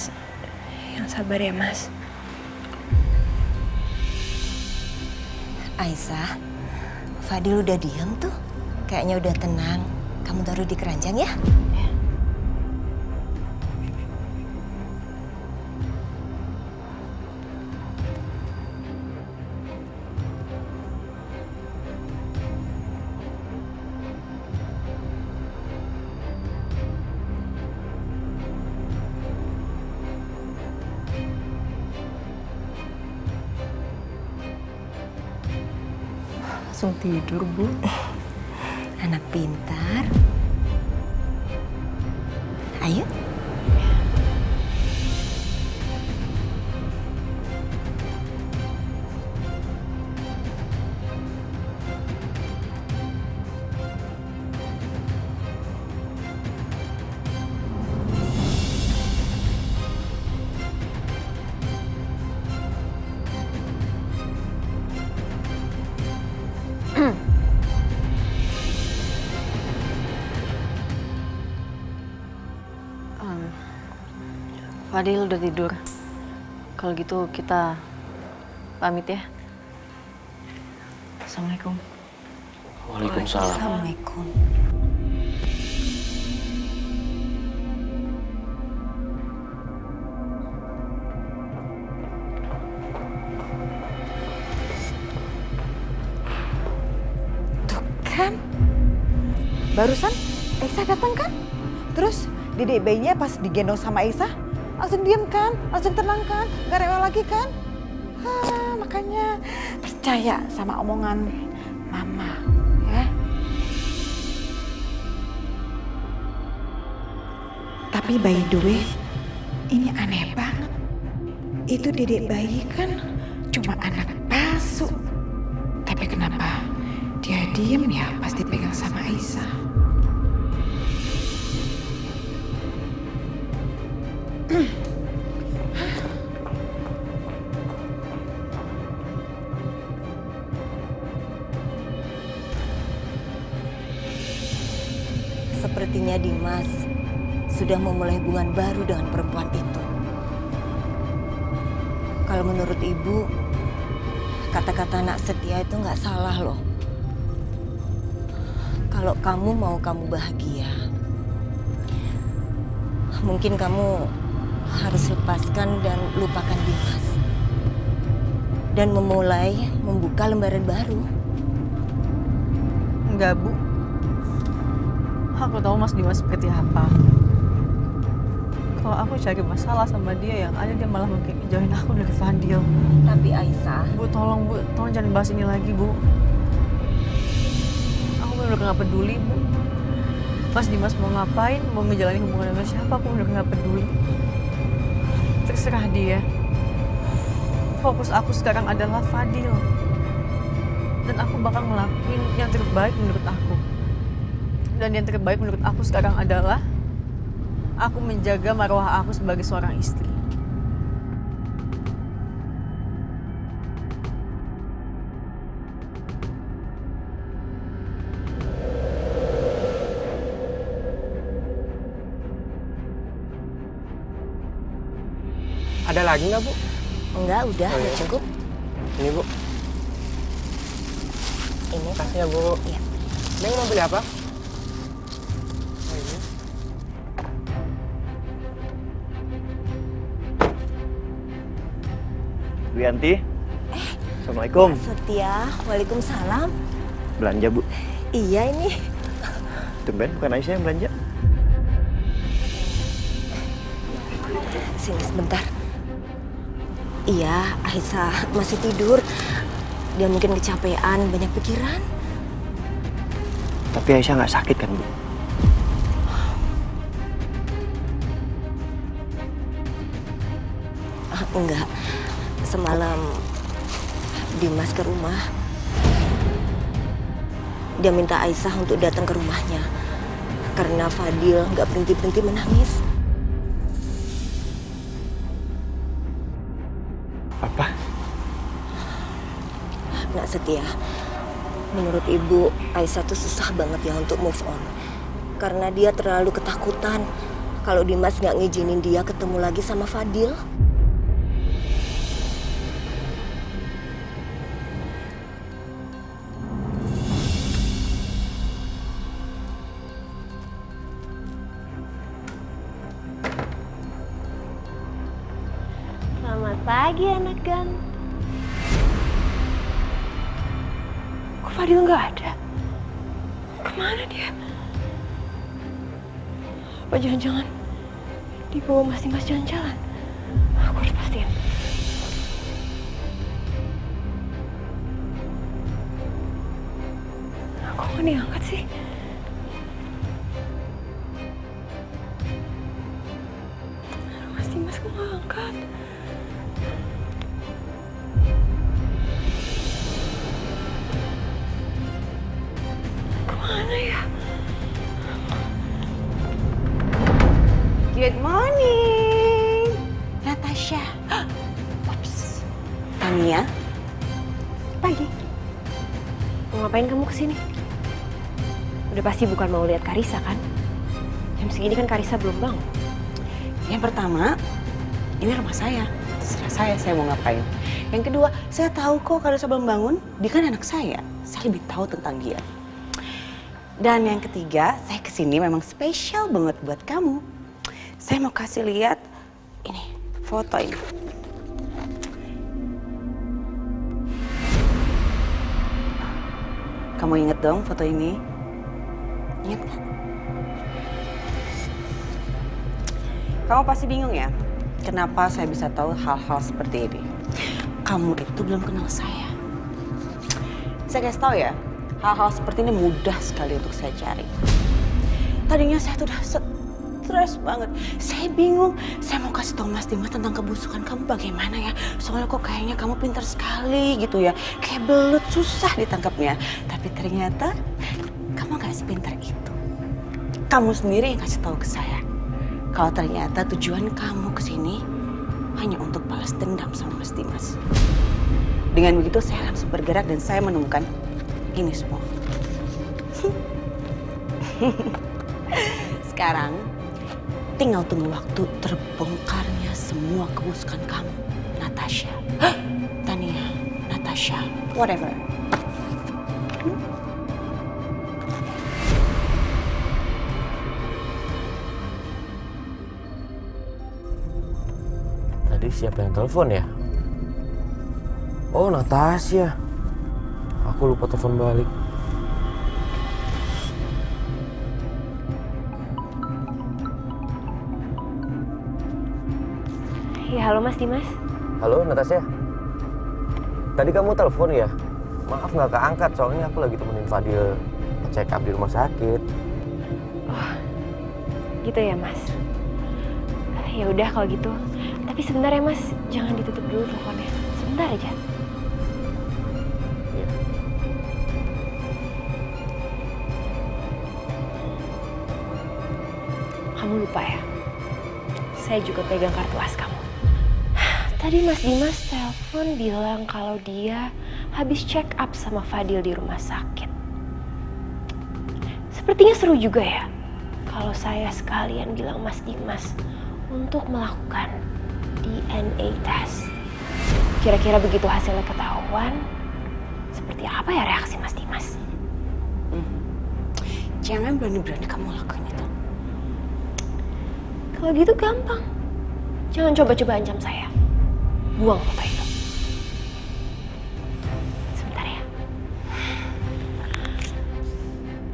yang sabar ya Mas. Aisyah, Fadil udah diem tuh. Kayaknya udah tenang. Kamu taruh di keranjang ya. Langsung tidur, Bu. Anak pintar. Ayo. Fadil udah tidur. Kalau gitu kita pamit ya. Assalamualaikum. Waalaikumsalam. Assalamualaikum. Tuh kan, barusan Aisyah datang kan? Terus dedek bayinya pas digendong sama Aisyah langsung diem kan, langsung tenang kan, gak rewel lagi kan? Makanya percaya sama omongan mama, ya. Tapi by the way, ini aneh banget. Itu dedek bayi kan cuma anak palsu. Tapi kenapa dia diem ya pas dipegang sama Aisyah? Sepertinya Dimas sudah memulai hubungan baru dengan perempuan itu. Kalau menurut ibu, kata-kata anak setia itu nggak salah loh. Kalau kamu mau kamu bahagia, mungkin kamu harus lepaskan dan lupakan Dimas. Dan memulai membuka lembaran baru. Enggak, Bu. Aku tahu Mas Dimas seperti apa. Kalau aku cari masalah sama dia, yang ada dia malah jauhin aku dari Fadil. Tapi Aisyah, Bu, tolong jangan bahas ini lagi, Bu. Aku benar-benar gak peduli, Bu. Mas Dimas mau ngapain, mau ngejalanin hubungan dengan siapa, aku benar-benar gak peduli. Terserah dia. Fokus aku sekarang adalah Fadil. Dan aku bakal ngelakuin yang terbaik menurut aku. Dan yang terbaik menurut aku sekarang adalah aku menjaga marwah aku sebagai seorang istri. Ada lagi nggak, Bu? enggak udah cukup. Ini, Bu. Ini Kasih ya, Bu. Iya. Neng mau beli apa? Wianti. Assalamualaikum. Setia, waalaikumsalam. Belanja, Bu. Iya ini. Tumben bukan Aisyah yang belanja. Sini sebentar. Iya, Aisyah masih tidur. Dia mungkin kecapean, banyak pikiran. Tapi Aisyah nggak sakit kan, Bu? Enggak. Semalam Dimas ke rumah. Dia minta Aisyah untuk datang ke rumahnya. Karena Fadil nggak berhenti-berhenti menangis. Apa? Nak Setia, menurut ibu, Aisyah tuh susah banget ya untuk move on. Karena dia terlalu ketakutan kalau Dimas nggak ngizinin dia ketemu lagi sama Fadil. Selamat pagi anak ganteng. Kok Fadil nggak ada? Kemana dia? Apa jangan-jangan dibawa Mas Dimas jalan-jalan? Aku harus pastiin. Kok nggak diangkat sih? Mas Dimas kok nggak angkat? Kemana ya? Good morning, Natasha. Ups. Tania. Pagi. Mau ngapain kamu kesini? Udah pasti bukan mau lihat Karissa kan? Jam segini kan Karissa belum bangun. Yang pertama, ini rumah saya. Terserah saya mau ngapain. Yang kedua, saya tahu kok kalau sebelum bangun, dia kan anak saya. Saya lebih tahu tentang dia. Dan yang ketiga, saya kesini memang spesial banget buat kamu. Saya mau kasih lihat ini, foto ini. Kamu inget dong foto ini? Ingat kan? Kamu pasti bingung ya, kenapa saya bisa tahu hal-hal seperti ini. Kamu itu belum kenal saya. Saya kasih tahu ya, hal-hal seperti ini mudah sekali untuk saya cari. Tadinya saya tuh udah stres banget. Saya bingung, saya mau kasih tahu Mas Dimas tentang kebusukan kamu bagaimana ya. Soalnya kok kayaknya kamu pintar sekali gitu ya. Kayak belut, susah ditangkapnya. Tapi ternyata kamu gak sepintar itu. Kamu sendiri yang kasih tahu ke saya. Kalau ternyata tujuan kamu kesini hanya untuk balas dendam sama Mas Dimas. Dengan begitu saya langsung bergerak dan saya menemukan ini semua. Sekarang tinggal tunggu waktu terbongkarnya semua kebusukan kamu, Natasha. Tania, Natasha, whatever. Tadi siapa yang telepon ya? Oh, Natasha. Aku lupa telepon balik. Ya, halo Mas Dimas. Halo, Natasha. Tadi kamu telepon ya? Maaf nggak keangkat, soalnya aku lagi temenin Fadil check up di rumah sakit. Oh, gitu ya Mas. Ya udah kalau gitu. Tapi sebentar ya Mas, jangan ditutup dulu teleponnya. Sebentar aja. Iya. Kamu lupa ya? Saya juga pegang kartu as kamu. Tadi Mas Dimas telepon bilang kalau dia habis check up sama Fadil di rumah sakit. Sepertinya seru juga ya kalau saya sekalian bilang Mas Dimas untuk melakukan DNA test. Kira-kira begitu hasilnya ketahuan, seperti apa ya reaksi Mas Dimas? Jangan berani-berani kamu lakuin itu. Kalau gitu gampang. Jangan coba-coba ancam saya. Buang foto itu. Sebentar ya.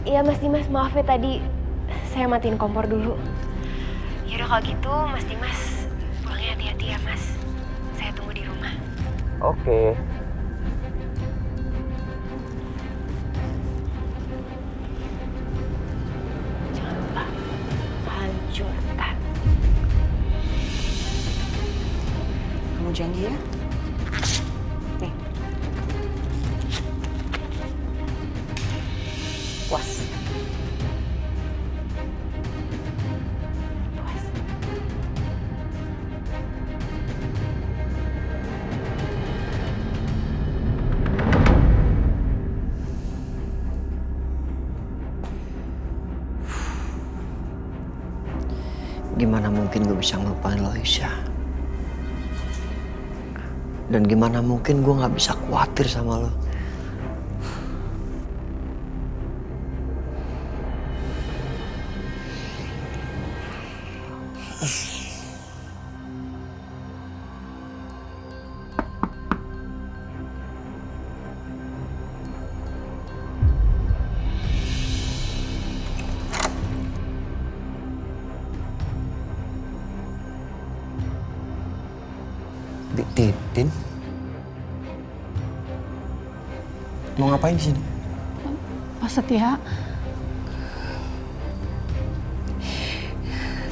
Iya Mas Dimas, maaf ya tadi saya matiin kompor dulu. Yaudah kalau gitu Mas Dimas pulangnya hati-hati ya Mas. Saya tunggu di rumah. Oke. Jangan lupa hancurkan. Kamu janji ya? Nih. Puas. Puas. Gimana mungkin gue bisa ngelupain lo, Aisyah? Dan gimana mungkin gue gak bisa khawatir sama lo? Titin, mau ngapain di sini? Pak Setia,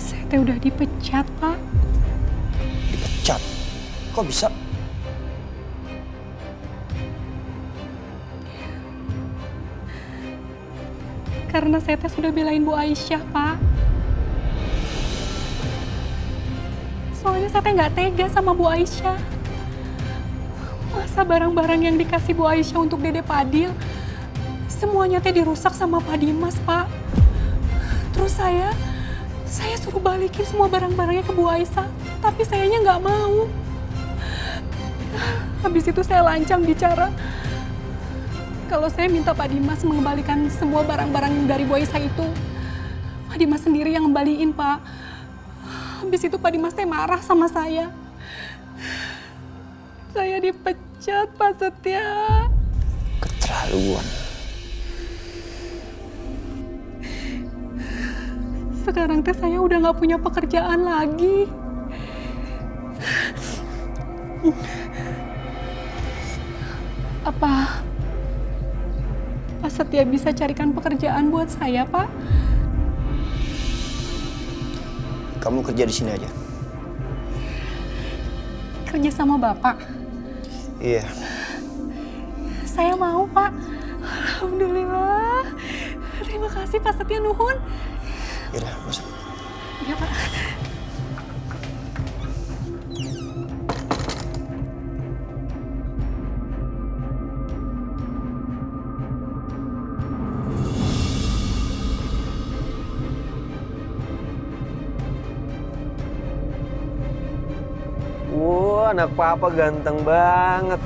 saya teh udah dipecat, Pak. Dipecat? Kok bisa? Karena saya teh sudah belain Bu Aisyah, Pak. Soalnya saya teh nggak tega sama Bu Aisyah. Masa barang-barang yang dikasih Bu Aisyah untuk Dede Fadil, semuanya teh dirusak sama Pak Dimas, Pak. Terus saya suruh balikin semua barang-barangnya ke Bu Aisyah, tapi sayanya nggak mau. Habis itu saya lancang bicara kalau saya minta Pak Dimas mengembalikan semua barang-barang dari Bu Aisyah itu. Pak Dimas sendiri yang ngembaliin, Pak. Habis itu Pak Dimas teh marah sama saya. Saya dipecat, Pak Setia. Keterlaluan. Sekarang teh saya udah nggak punya pekerjaan lagi. Apa Pak Setia bisa carikan pekerjaan buat saya, Pak? Kamu kerja di sini aja. Kerja sama Bapak? Iya. Saya mau, Pak. Alhamdulillah. Terima kasih, Pak Setia, nuhun. Yaudah, masuk. Iya, Pak. Wah, anak papa ganteng banget.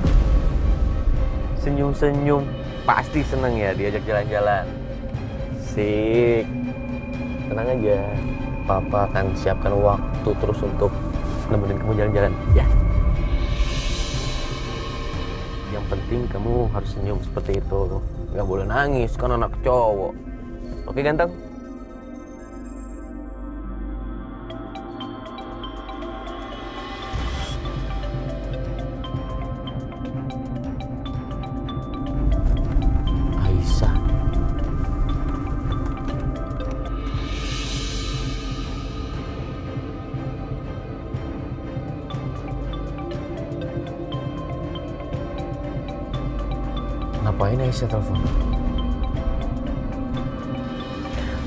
Senyum-senyum. Pasti seneng ya diajak jalan-jalan. Sik. Tenang aja. Papa akan siapkan waktu terus untuk nemenin kamu jalan-jalan. Ya. Yang penting kamu harus senyum seperti itu. Gak boleh nangis, kan anak cowok. Oke, ganteng? Ngapain Aisyah telepon?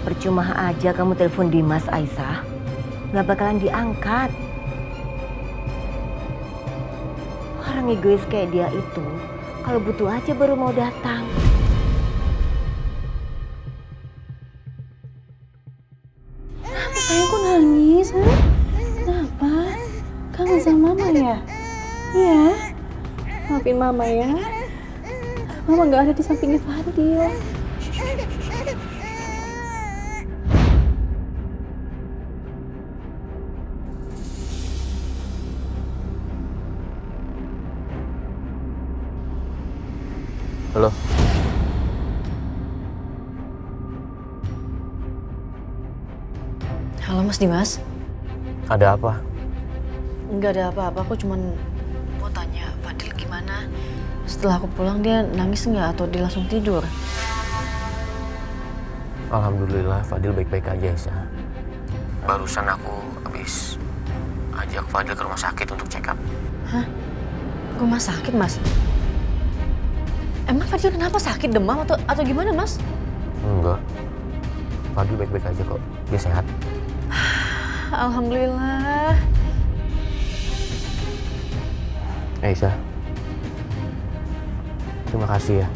Percuma aja kamu telepon Dimas, Aisyah. Nggak bakalan diangkat. Orang egois kayak dia itu, kalau butuh aja baru mau datang. Kenapa sayang kok nangis? Ha? Kenapa? Kangen sama mama ya? Iya. Maafin mama ya. Mama nggak ada di sampingnya Fadil. Halo. Halo Mas Dimas. Ada apa? Nggak ada apa-apa, aku cuman mau tanya Fadil gimana. Setelah aku pulang dia nangis nggak atau dia langsung tidur? Alhamdulillah Fadil baik-baik aja Aisyah. Barusan aku habis ajak Fadil ke rumah sakit untuk check up. Hah? Rumah sakit Mas? Emang Fadil kenapa sakit, demam atau gimana Mas? Enggak. Fadil baik-baik aja kok. Dia sehat. Alhamdulillah. Aisyah, terima kasih ya.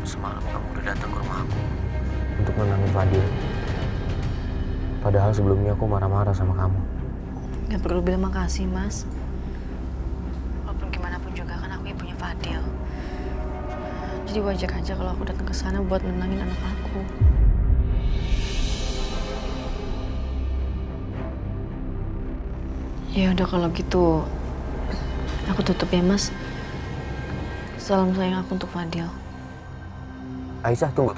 Semalam kamu udah datang ke rumah aku untuk nenangin Fadil. Padahal sebelumnya aku marah-marah sama kamu. Gak perlu bilang makasih Mas. Walaupun gimana pun juga kan aku ibunya Fadil. Jadi wajar aja kalau aku datang ke sana buat nenangin anak aku. Ya udah kalau gitu, aku tutup ya Mas. Salam sayang aku untuk Fadil. Aisyah, tunggu.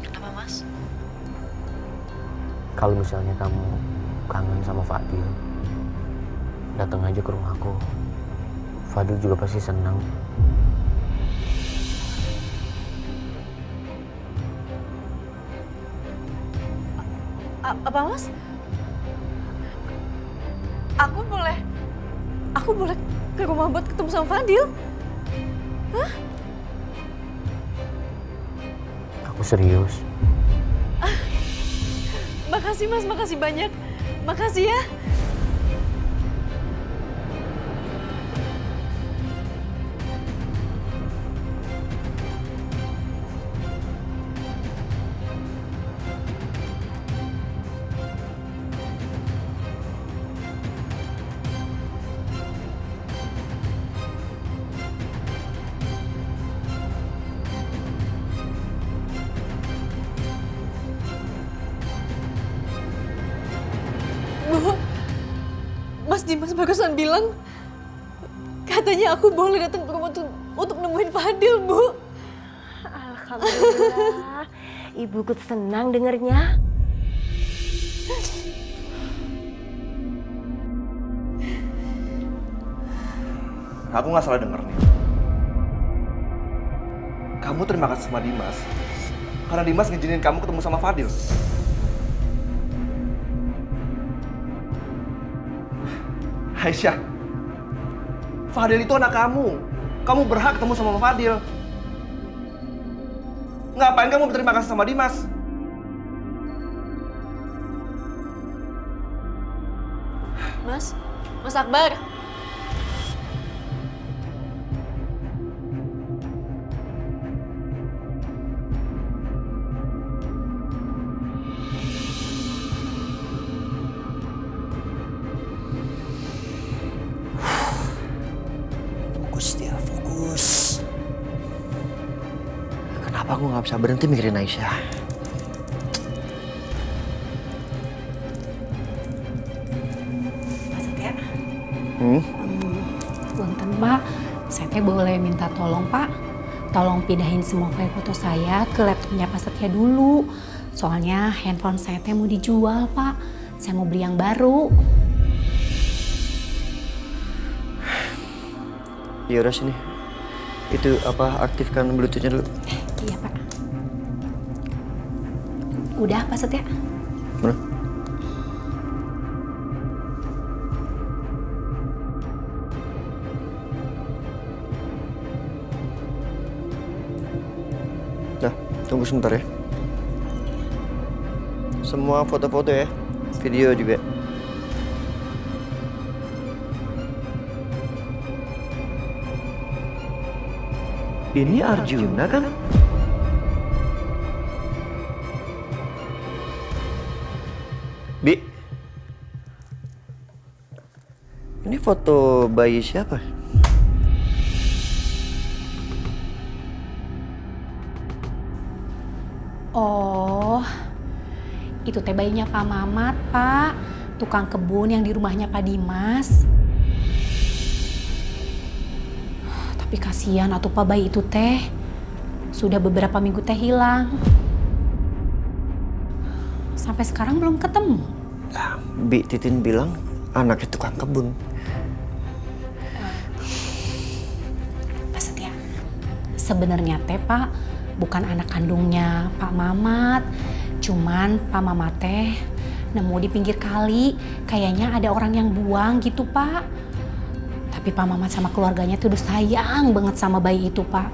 Kenapa Mas? Kalau misalnya kamu kangen sama Fadil, datang aja ke rumahku. Fadil juga pasti senang. Apa Mas? Aku boleh ke rumah buat ketemu sama Fadil? Hah? Aku serius. Makasih Mas, makasih banyak. Makasih ya. Bu, Mas Dimas barusan bilang katanya aku boleh datang ke rumah untuk nemuin Fadil, Bu. Alhamdulillah, ibu ikut senang dengernya. Aku nggak salah denger nih. Kamu terima kasih sama Dimas karena Dimas ngizinin kamu ketemu sama Fadil. Aisyah, Fadil itu anak kamu. Kamu berhak ketemu sama Fadil. Ngapain kamu berterima kasih sama Dimas? Mas Akbar. Fokus. Kenapa aku nggak bisa berhenti mikirin Aisyah? Pak Setia. Hmm? Punten Pak, saya teh boleh minta tolong Pak. Tolong pindahin semua file foto saya ke laptopnya Pak Setia dulu. Soalnya handphone saya teh mau dijual Pak. Saya mau beli yang baru. Ya udah sini. Itu apa, aktifkan Bluetooth-nya dulu. Iya Pak. Udah Pak Setia? Mana? tunggu sebentar ya. Semua foto-foto ya, video juga. Ini Arjuna kan? Bi, ini foto bayi siapa? Oh, itu teh bayinya Pak Mamat, Pak. Tukang kebun yang di rumahnya Pak Dimas. Tapi kasihan atuh Pak, bayi itu teh. Sudah beberapa minggu teh hilang. Sampai sekarang belum ketemu. Bi, Titin bilang anaknya tukang kebun. Pak Setia, sebenarnya teh Pak bukan anak kandungnya Pak Mamat. Cuman Pak Mamat teh nemu di pinggir kali. Kayaknya ada orang yang buang gitu Pak. Tapi Pak Mamat sama keluarganya tuh udah sayang banget sama bayi itu Pak.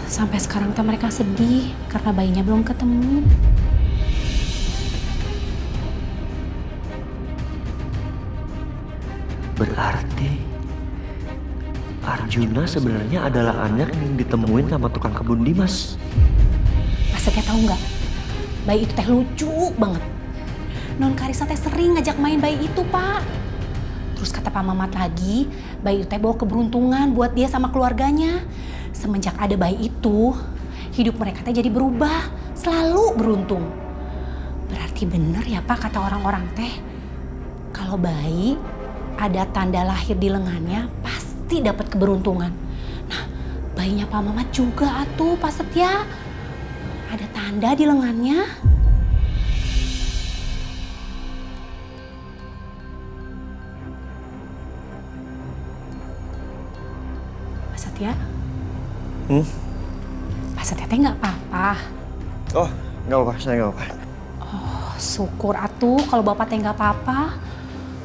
Sampai sekarang teh mereka sedih karena bayinya belum ketemu. Berarti Arjuna sebenarnya adalah anak yang ditemuin sama tukang kebun Dimas. Mas Setia tahu nggak? Bayi itu teh lucu banget. Non Karisa teh sering ngajak main bayi itu Pak. Terus kata Pak Mamat lagi, bayi itu teh bawa keberuntungan buat dia sama keluarganya. Semenjak ada bayi itu, hidup mereka teh jadi berubah, selalu beruntung. Berarti bener ya Pak kata orang-orang teh, kalau bayi ada tanda lahir di lengannya pasti dapat keberuntungan. Nah, bayinya Pak Mamat juga atuh Pak Setia. Ada tanda di lengannya. Pak Setia? Pak Setia teh nggak apa-apa. Oh, nggak apa-apa, saya nggak apa-apa. Oh, syukur atuh kalau Bapak teh nggak apa-apa.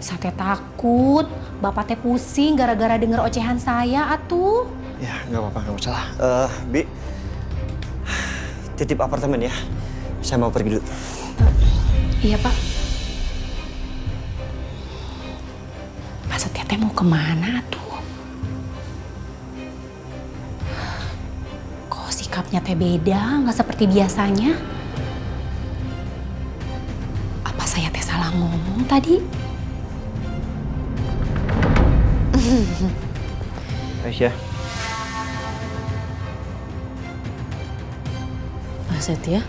Saya teh takut Bapak teh pusing gara-gara denger ocehan saya atuh. Ya, nggak apa-apa, nggak masalah. Bi, titip apartemen ya. Saya mau pergi dulu. Iya Pak. Pak Setia teh mau kemana tuh? Kok sikapnya teh beda, nggak seperti biasanya? Apa saya teh salah ngomong tadi? Aisyah. Mas Setia?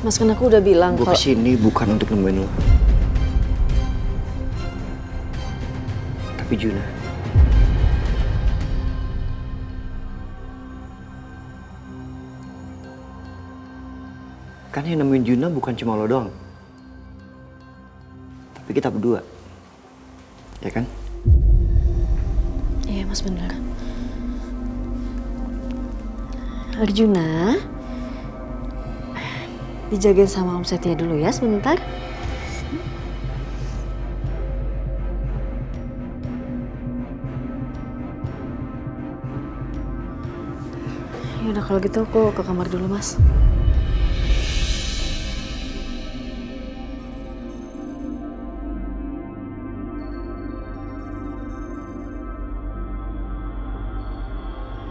Mas kan aku udah bilang Gue kalau... kesini bukan untuk nemuin lo. Tapi Juna. Kan yang nemuin Juna bukan cuma lo doang. Tapi kita berdua. Ya kan? Iya Mas bener. Arjuna, dijagain sama Om Setia dulu ya sebentar. Yaudah kalau gitu aku ke kamar dulu Mas.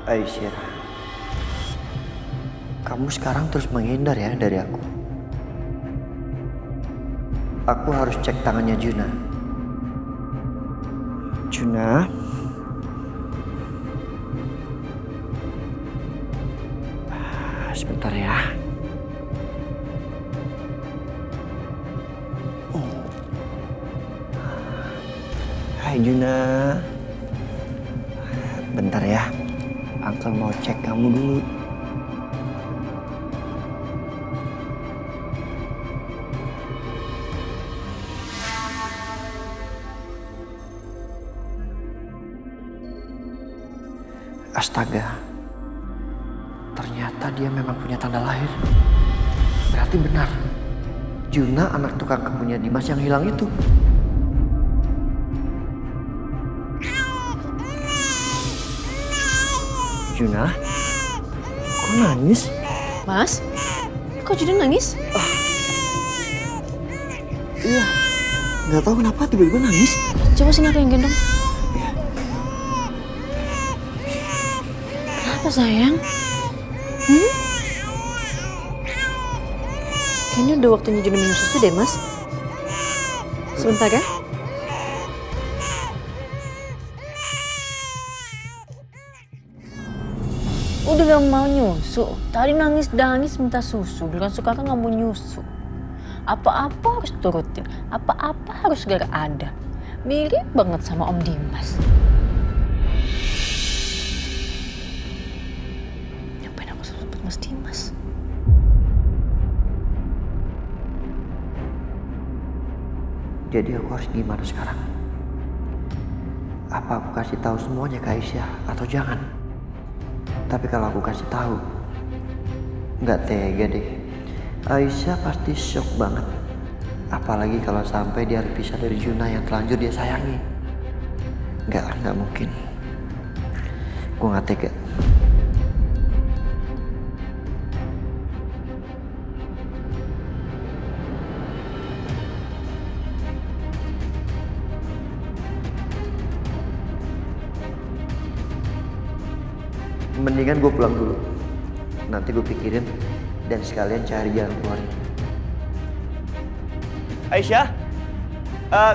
Aisyah, kamu sekarang terus menghindar ya dari aku. Aku harus cek tangannya Juna. Juna? Sebentar ya. Hai Juna. Bentar ya. Uncle mau cek kamu dulu. Astaga. Ternyata dia memang punya tanda lahir. Berarti benar. Juna anak tukang kebunnya Dimas yang hilang itu. Juna? Kok nangis? Mas, kok Juna nangis? Iya, nggak tahu kenapa tiba-tiba nangis. Coba sini aku yang gendong. Kenapa sayang? Kayaknya udah waktunya Juna minum susu deh, Mas. Sebentar ya. Udah gak mau nyusu. Tadi nangis minta susu. Bilang sekarang gak mau nyusu. Apa-apa harus turutin. Apa-apa harus segera ada. Mirip banget sama Om Dimas. Ngapain aku sebut Mas Dimas? Jadi aku harus gimana sekarang? Apa aku kasih tahu semuanya ke Aisyah atau jangan? Tapi kalau aku kasih tahu, nggak tega deh. Aisyah pasti shock banget. Apalagi kalau sampai dia harus pisah dari Juna yang terlanjur dia sayangi. Nggak mungkin. Gue nggak tega. Mendingan gue pulang dulu. Nanti gue pikirin dan sekalian cari jalan keluarnya. Aisyah,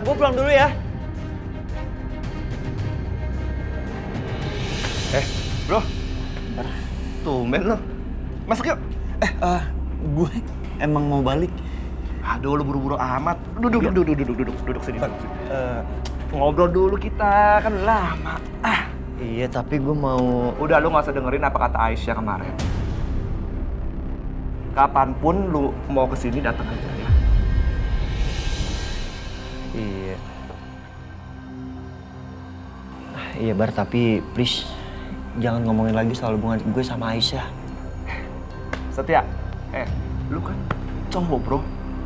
gue pulang dulu ya. Bro, tumben lo. Masuk yuk. Gue emang mau balik. Aduh, lu buru-buru amat. Duduk sini. Ngobrol dulu kita, kan udah lama. Iya, tapi gue mau... Udah, lu gak usah dengerin apa kata Aisyah kemarin. Kapanpun lu mau kesini datang aja ya. Iya. Iya, Bar, tapi please jangan ngomongin lagi soal hubungan gue sama Aisyah. Setia, lu kan cowok, bro.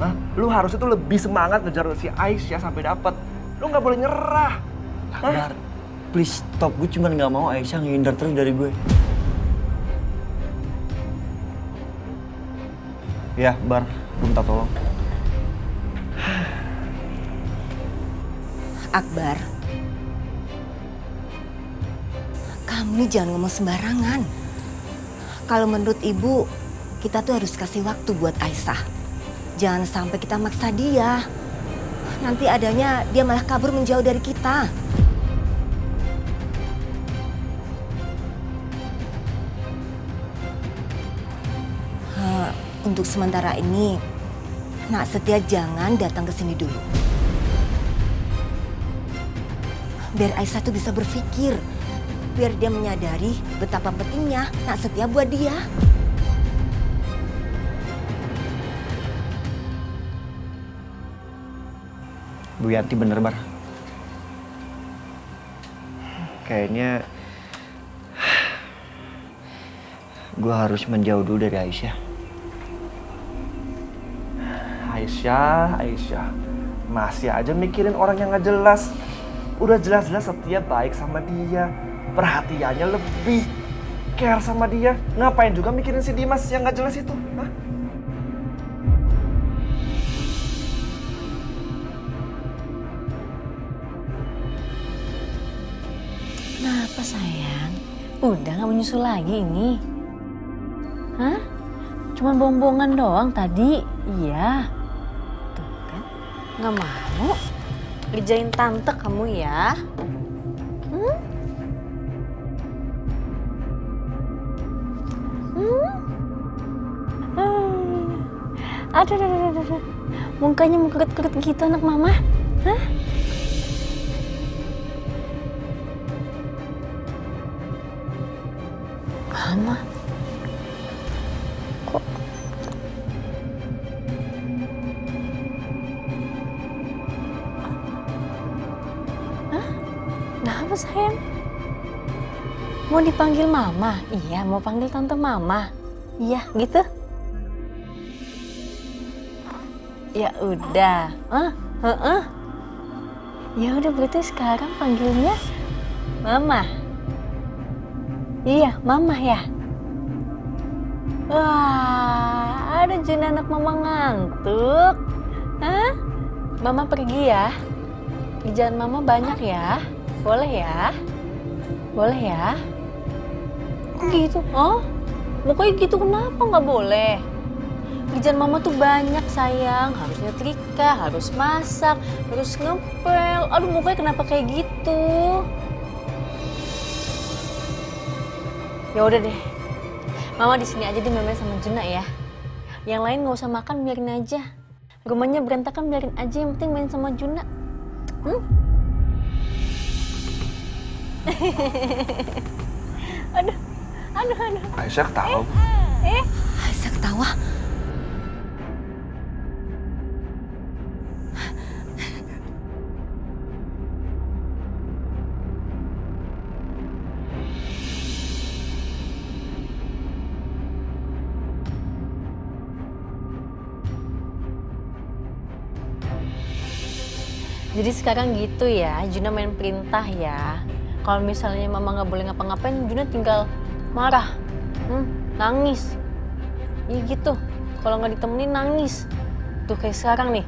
Hah? Lu harusnya tuh lebih semangat ngejar si Aisyah sampai dapet. Lu gak boleh nyerah. Bar, please stop. Gue cuma gak mau Aisyah ngehindar terus dari gue. Ya, Bar, gue minta tolong. Akbar, kamu nih jangan ngomong sembarangan. Kalau menurut ibu, kita tuh harus kasih waktu buat Aisyah. Jangan sampai kita maksa dia. Nanti adanya dia malah kabur menjauh dari kita. Untuk sementara ini, Nak Setia jangan datang ke sini dulu. Biar Aisyah tuh bisa berpikir. Biar dia menyadari betapa pentingnya Nak Setia buat dia. Bu Yanti bener, Bar. Kayaknya gue harus menjauh dulu dari Aisyah. Aisyah, masih aja mikirin orang yang gak jelas. Udah jelas-jelas Setia baik sama dia, perhatiannya lebih, care sama dia. Ngapain juga mikirin si Dimas yang gak jelas itu? Hah? Kenapa sayang? Udah gak mau nyusul lagi ini? Hah? Cuman bohong-bohongan doang tadi? Iya. Tuh kan, gak mau. Kerjain tante kamu ya. Aduh. Mukanya mau keget-keget gitu anak mama. Hah? Mama. Kok? Hah? Kenapa sayang? Mau dipanggil mama? Iya, mau panggil tante mama. Iya, gitu. Ya udah. Ya udah berarti sekarang panggilnya mama. Iya, Mama ya. Wah, ada Juna anak Mama ngantuk. Hah? Mama pergi ya. Kerjaan Mama banyak ya. Boleh ya? Boleh ya? Kok gitu? Oh? Pokoknya gitu kenapa nggak boleh? Kerjaan Mama tuh banyak sayang. Harus nyetrika, harus masak, harus ngepel. Aduh, pokoknya kenapa kayak gitu? Ya udah deh. Mama di sini aja main sama Juna ya. Yang lain nggak usah makan, biarin aja. Rumahnya berantakan, biarin aja. Yang penting main sama Juna. Aduh. Aisyah ketawa. Aisyah ketawa. Jadi sekarang gitu ya, Juna main perintah ya. Kalau misalnya Mama nggak boleh ngapa-ngapain, Juna tinggal marah, nangis. Iya gitu. Kalau nggak ditemenin nangis. Tuh kayak sekarang nih.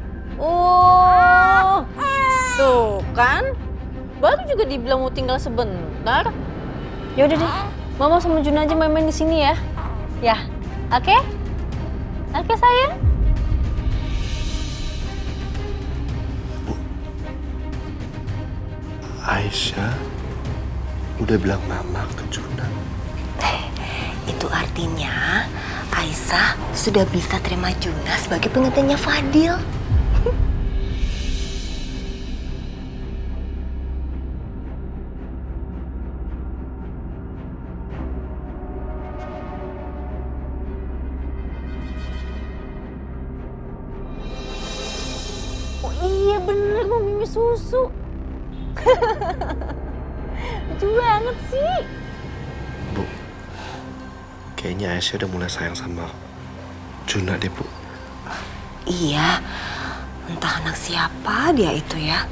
Tuh kan? Baru juga dibilang mau tinggal sebentar. Ya udah deh, Mama sama Juna aja main-main di sini ya. Ya, oke? Oke sayang. Aisyah udah bilang Mama ke Juna. Itu artinya Aisyah sudah bisa terima Juna sebagai pengantinnya Fadil. Oh iya bener, mau mimi susu. Lucu banget sih. Bu, kayaknya Aisyah udah mulai sayang sama Juna deh, Bu. Iya, entah anak siapa dia itu ya.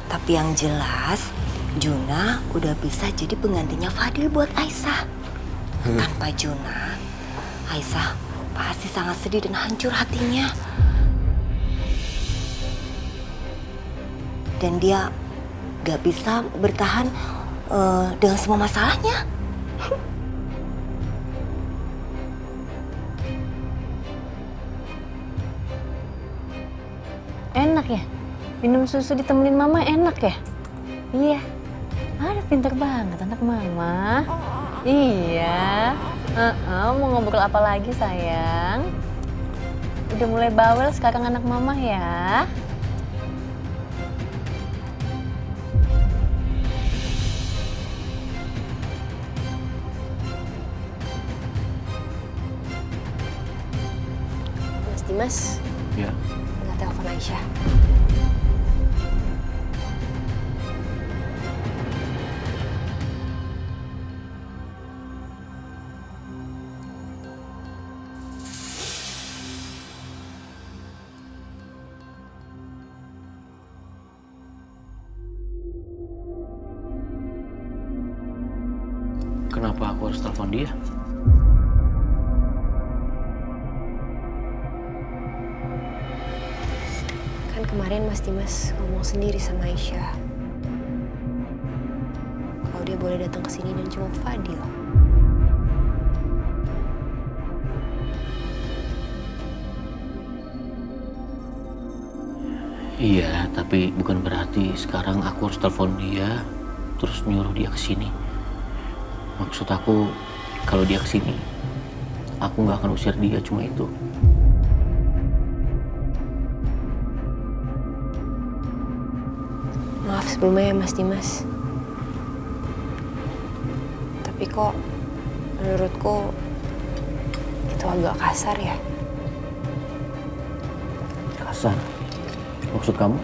Tapi yang jelas, Juna udah bisa jadi penggantinya Fadil buat Aisyah. Tanpa Juna, Aisyah pasti sangat sedih dan hancur hatinya. Dan dia gak bisa bertahan dengan semua masalahnya. Enak ya? Minum susu ditemenin Mama enak ya? Iya. Ada pinter banget anak Mama. Iya. Mau ngobrol apa lagi sayang? Udah mulai bawel sekarang anak Mama ya? Dimas, Ya. nggak telepon Aisyah. Kenapa aku harus telepon dia? Kan kemarin Mas Dimas ngomong sendiri sama Aisyah kalau dia boleh datang ke sini dan jenguk Fadil. Iya, tapi bukan berarti sekarang aku harus telepon dia terus nyuruh dia ke sini. Maksud aku, kalau dia ke sini, aku nggak akan usir dia, cuma itu. Maaf sebelumnya ya Mas Dimas. Tapi kok menurutku itu agak kasar ya. Kasar? Maksud kamu?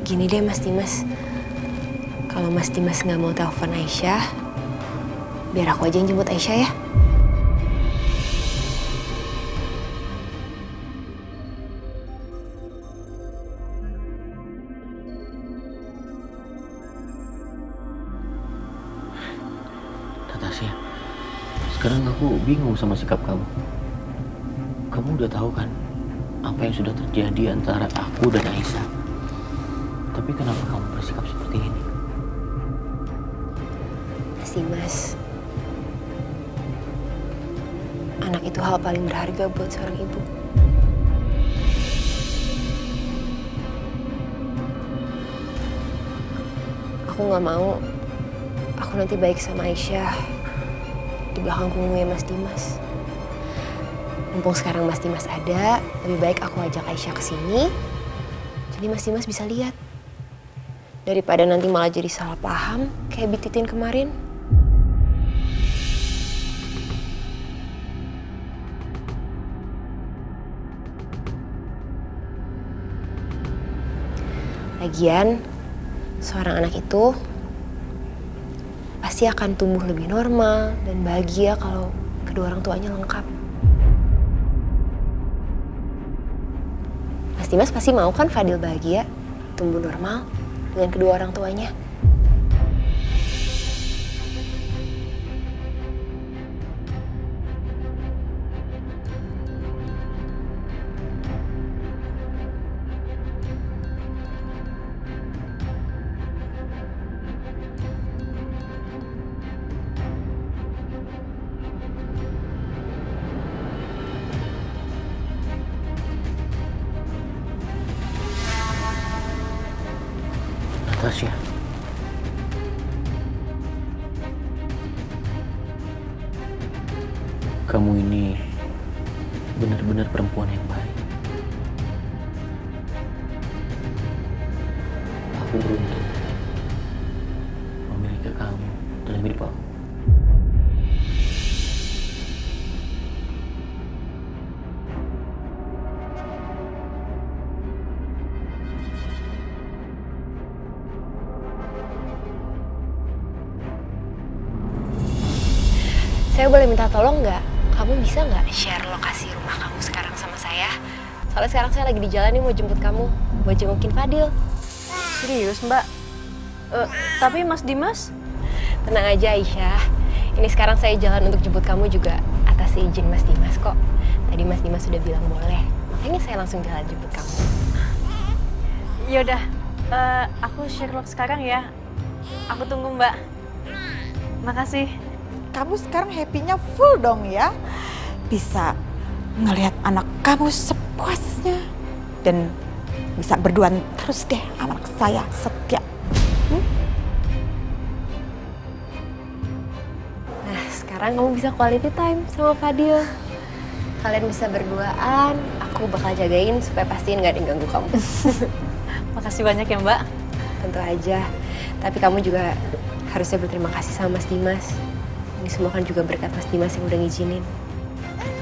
Gini deh Mas Dimas, kalau Mas Dimas nggak mau telepon Aisyah, biar aku aja yang jemput Aisyah ya. Sekarang aku bingung sama sikap kamu. Kamu udah tahu kan apa yang sudah terjadi antara aku dan Aisyah. Tapi kenapa kamu bersikap seperti ini? Mas Dimas, anak itu hal paling berharga buat seorang ibu. Aku nggak mau aku nanti baik sama Aisyah di belakang punggungnya Mas Dimas. Mumpung sekarang Mas Dimas ada, lebih baik aku ajak Aisyah ke sini. Jadi Mas Dimas bisa lihat. Daripada nanti malah jadi salah paham kayak Bititin kemarin. Lagian, seorang anak itu pasti akan tumbuh lebih normal dan bahagia kalau kedua orang tuanya lengkap. Mas Dimas pasti mau kan Fadil bahagia, tumbuh normal dengan kedua orang tuanya. Tasya, kamu ini benar-benar perempuan yang baik. Aku beruntung memiliki kamu dalam hidup aku. Saya boleh minta tolong nggak? Kamu bisa nggak share lokasi rumah kamu sekarang sama saya? Soalnya sekarang saya lagi di jalan nih mau jemput kamu, buat jengukin Fadil. Serius, Mbak? Tapi Mas Dimas? Tenang aja Aisyah, ini sekarang saya jalan untuk jemput kamu juga atas izin Mas Dimas kok. Tadi Mas Dimas sudah bilang boleh, makanya saya langsung jalan jemput kamu. Yaudah, aku share log sekarang ya. Aku tunggu, Mbak. Makasih. Kamu sekarang happy-nya full dong ya. Bisa ngelihat anak kamu sepuasnya. Dan bisa berduaan terus deh sama anak saya setia. Nah sekarang kamu bisa quality time sama Fadil. Kalian bisa berduaan, aku bakal jagain supaya pastiin gak ada yang ganggu kamu. Makasih banyak ya, Mbak. Tentu aja, tapi kamu juga harusnya berterima kasih sama Mas Dimas. Ini semua kan juga berkat Mas Dimas yang udah ngizinin.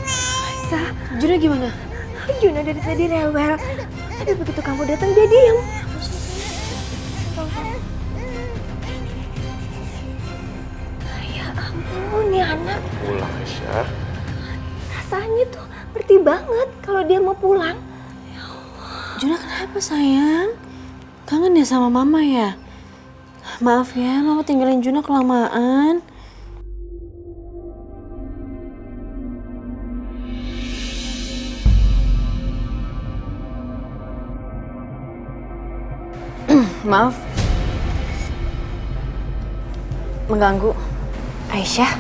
Aisyah, Juna gimana? Juna dari tadi rewel, tapi begitu kamu datang dia diam. Ya ampun, nih anak. Pulang, Aisyah. Rasanya tuh berarti banget kalau dia mau pulang. Juna kenapa sayang? Kangen ya sama mama ya? Maaf ya, mama tinggalin Juna kelamaan. Maaf. Mengganggu. Aisyah,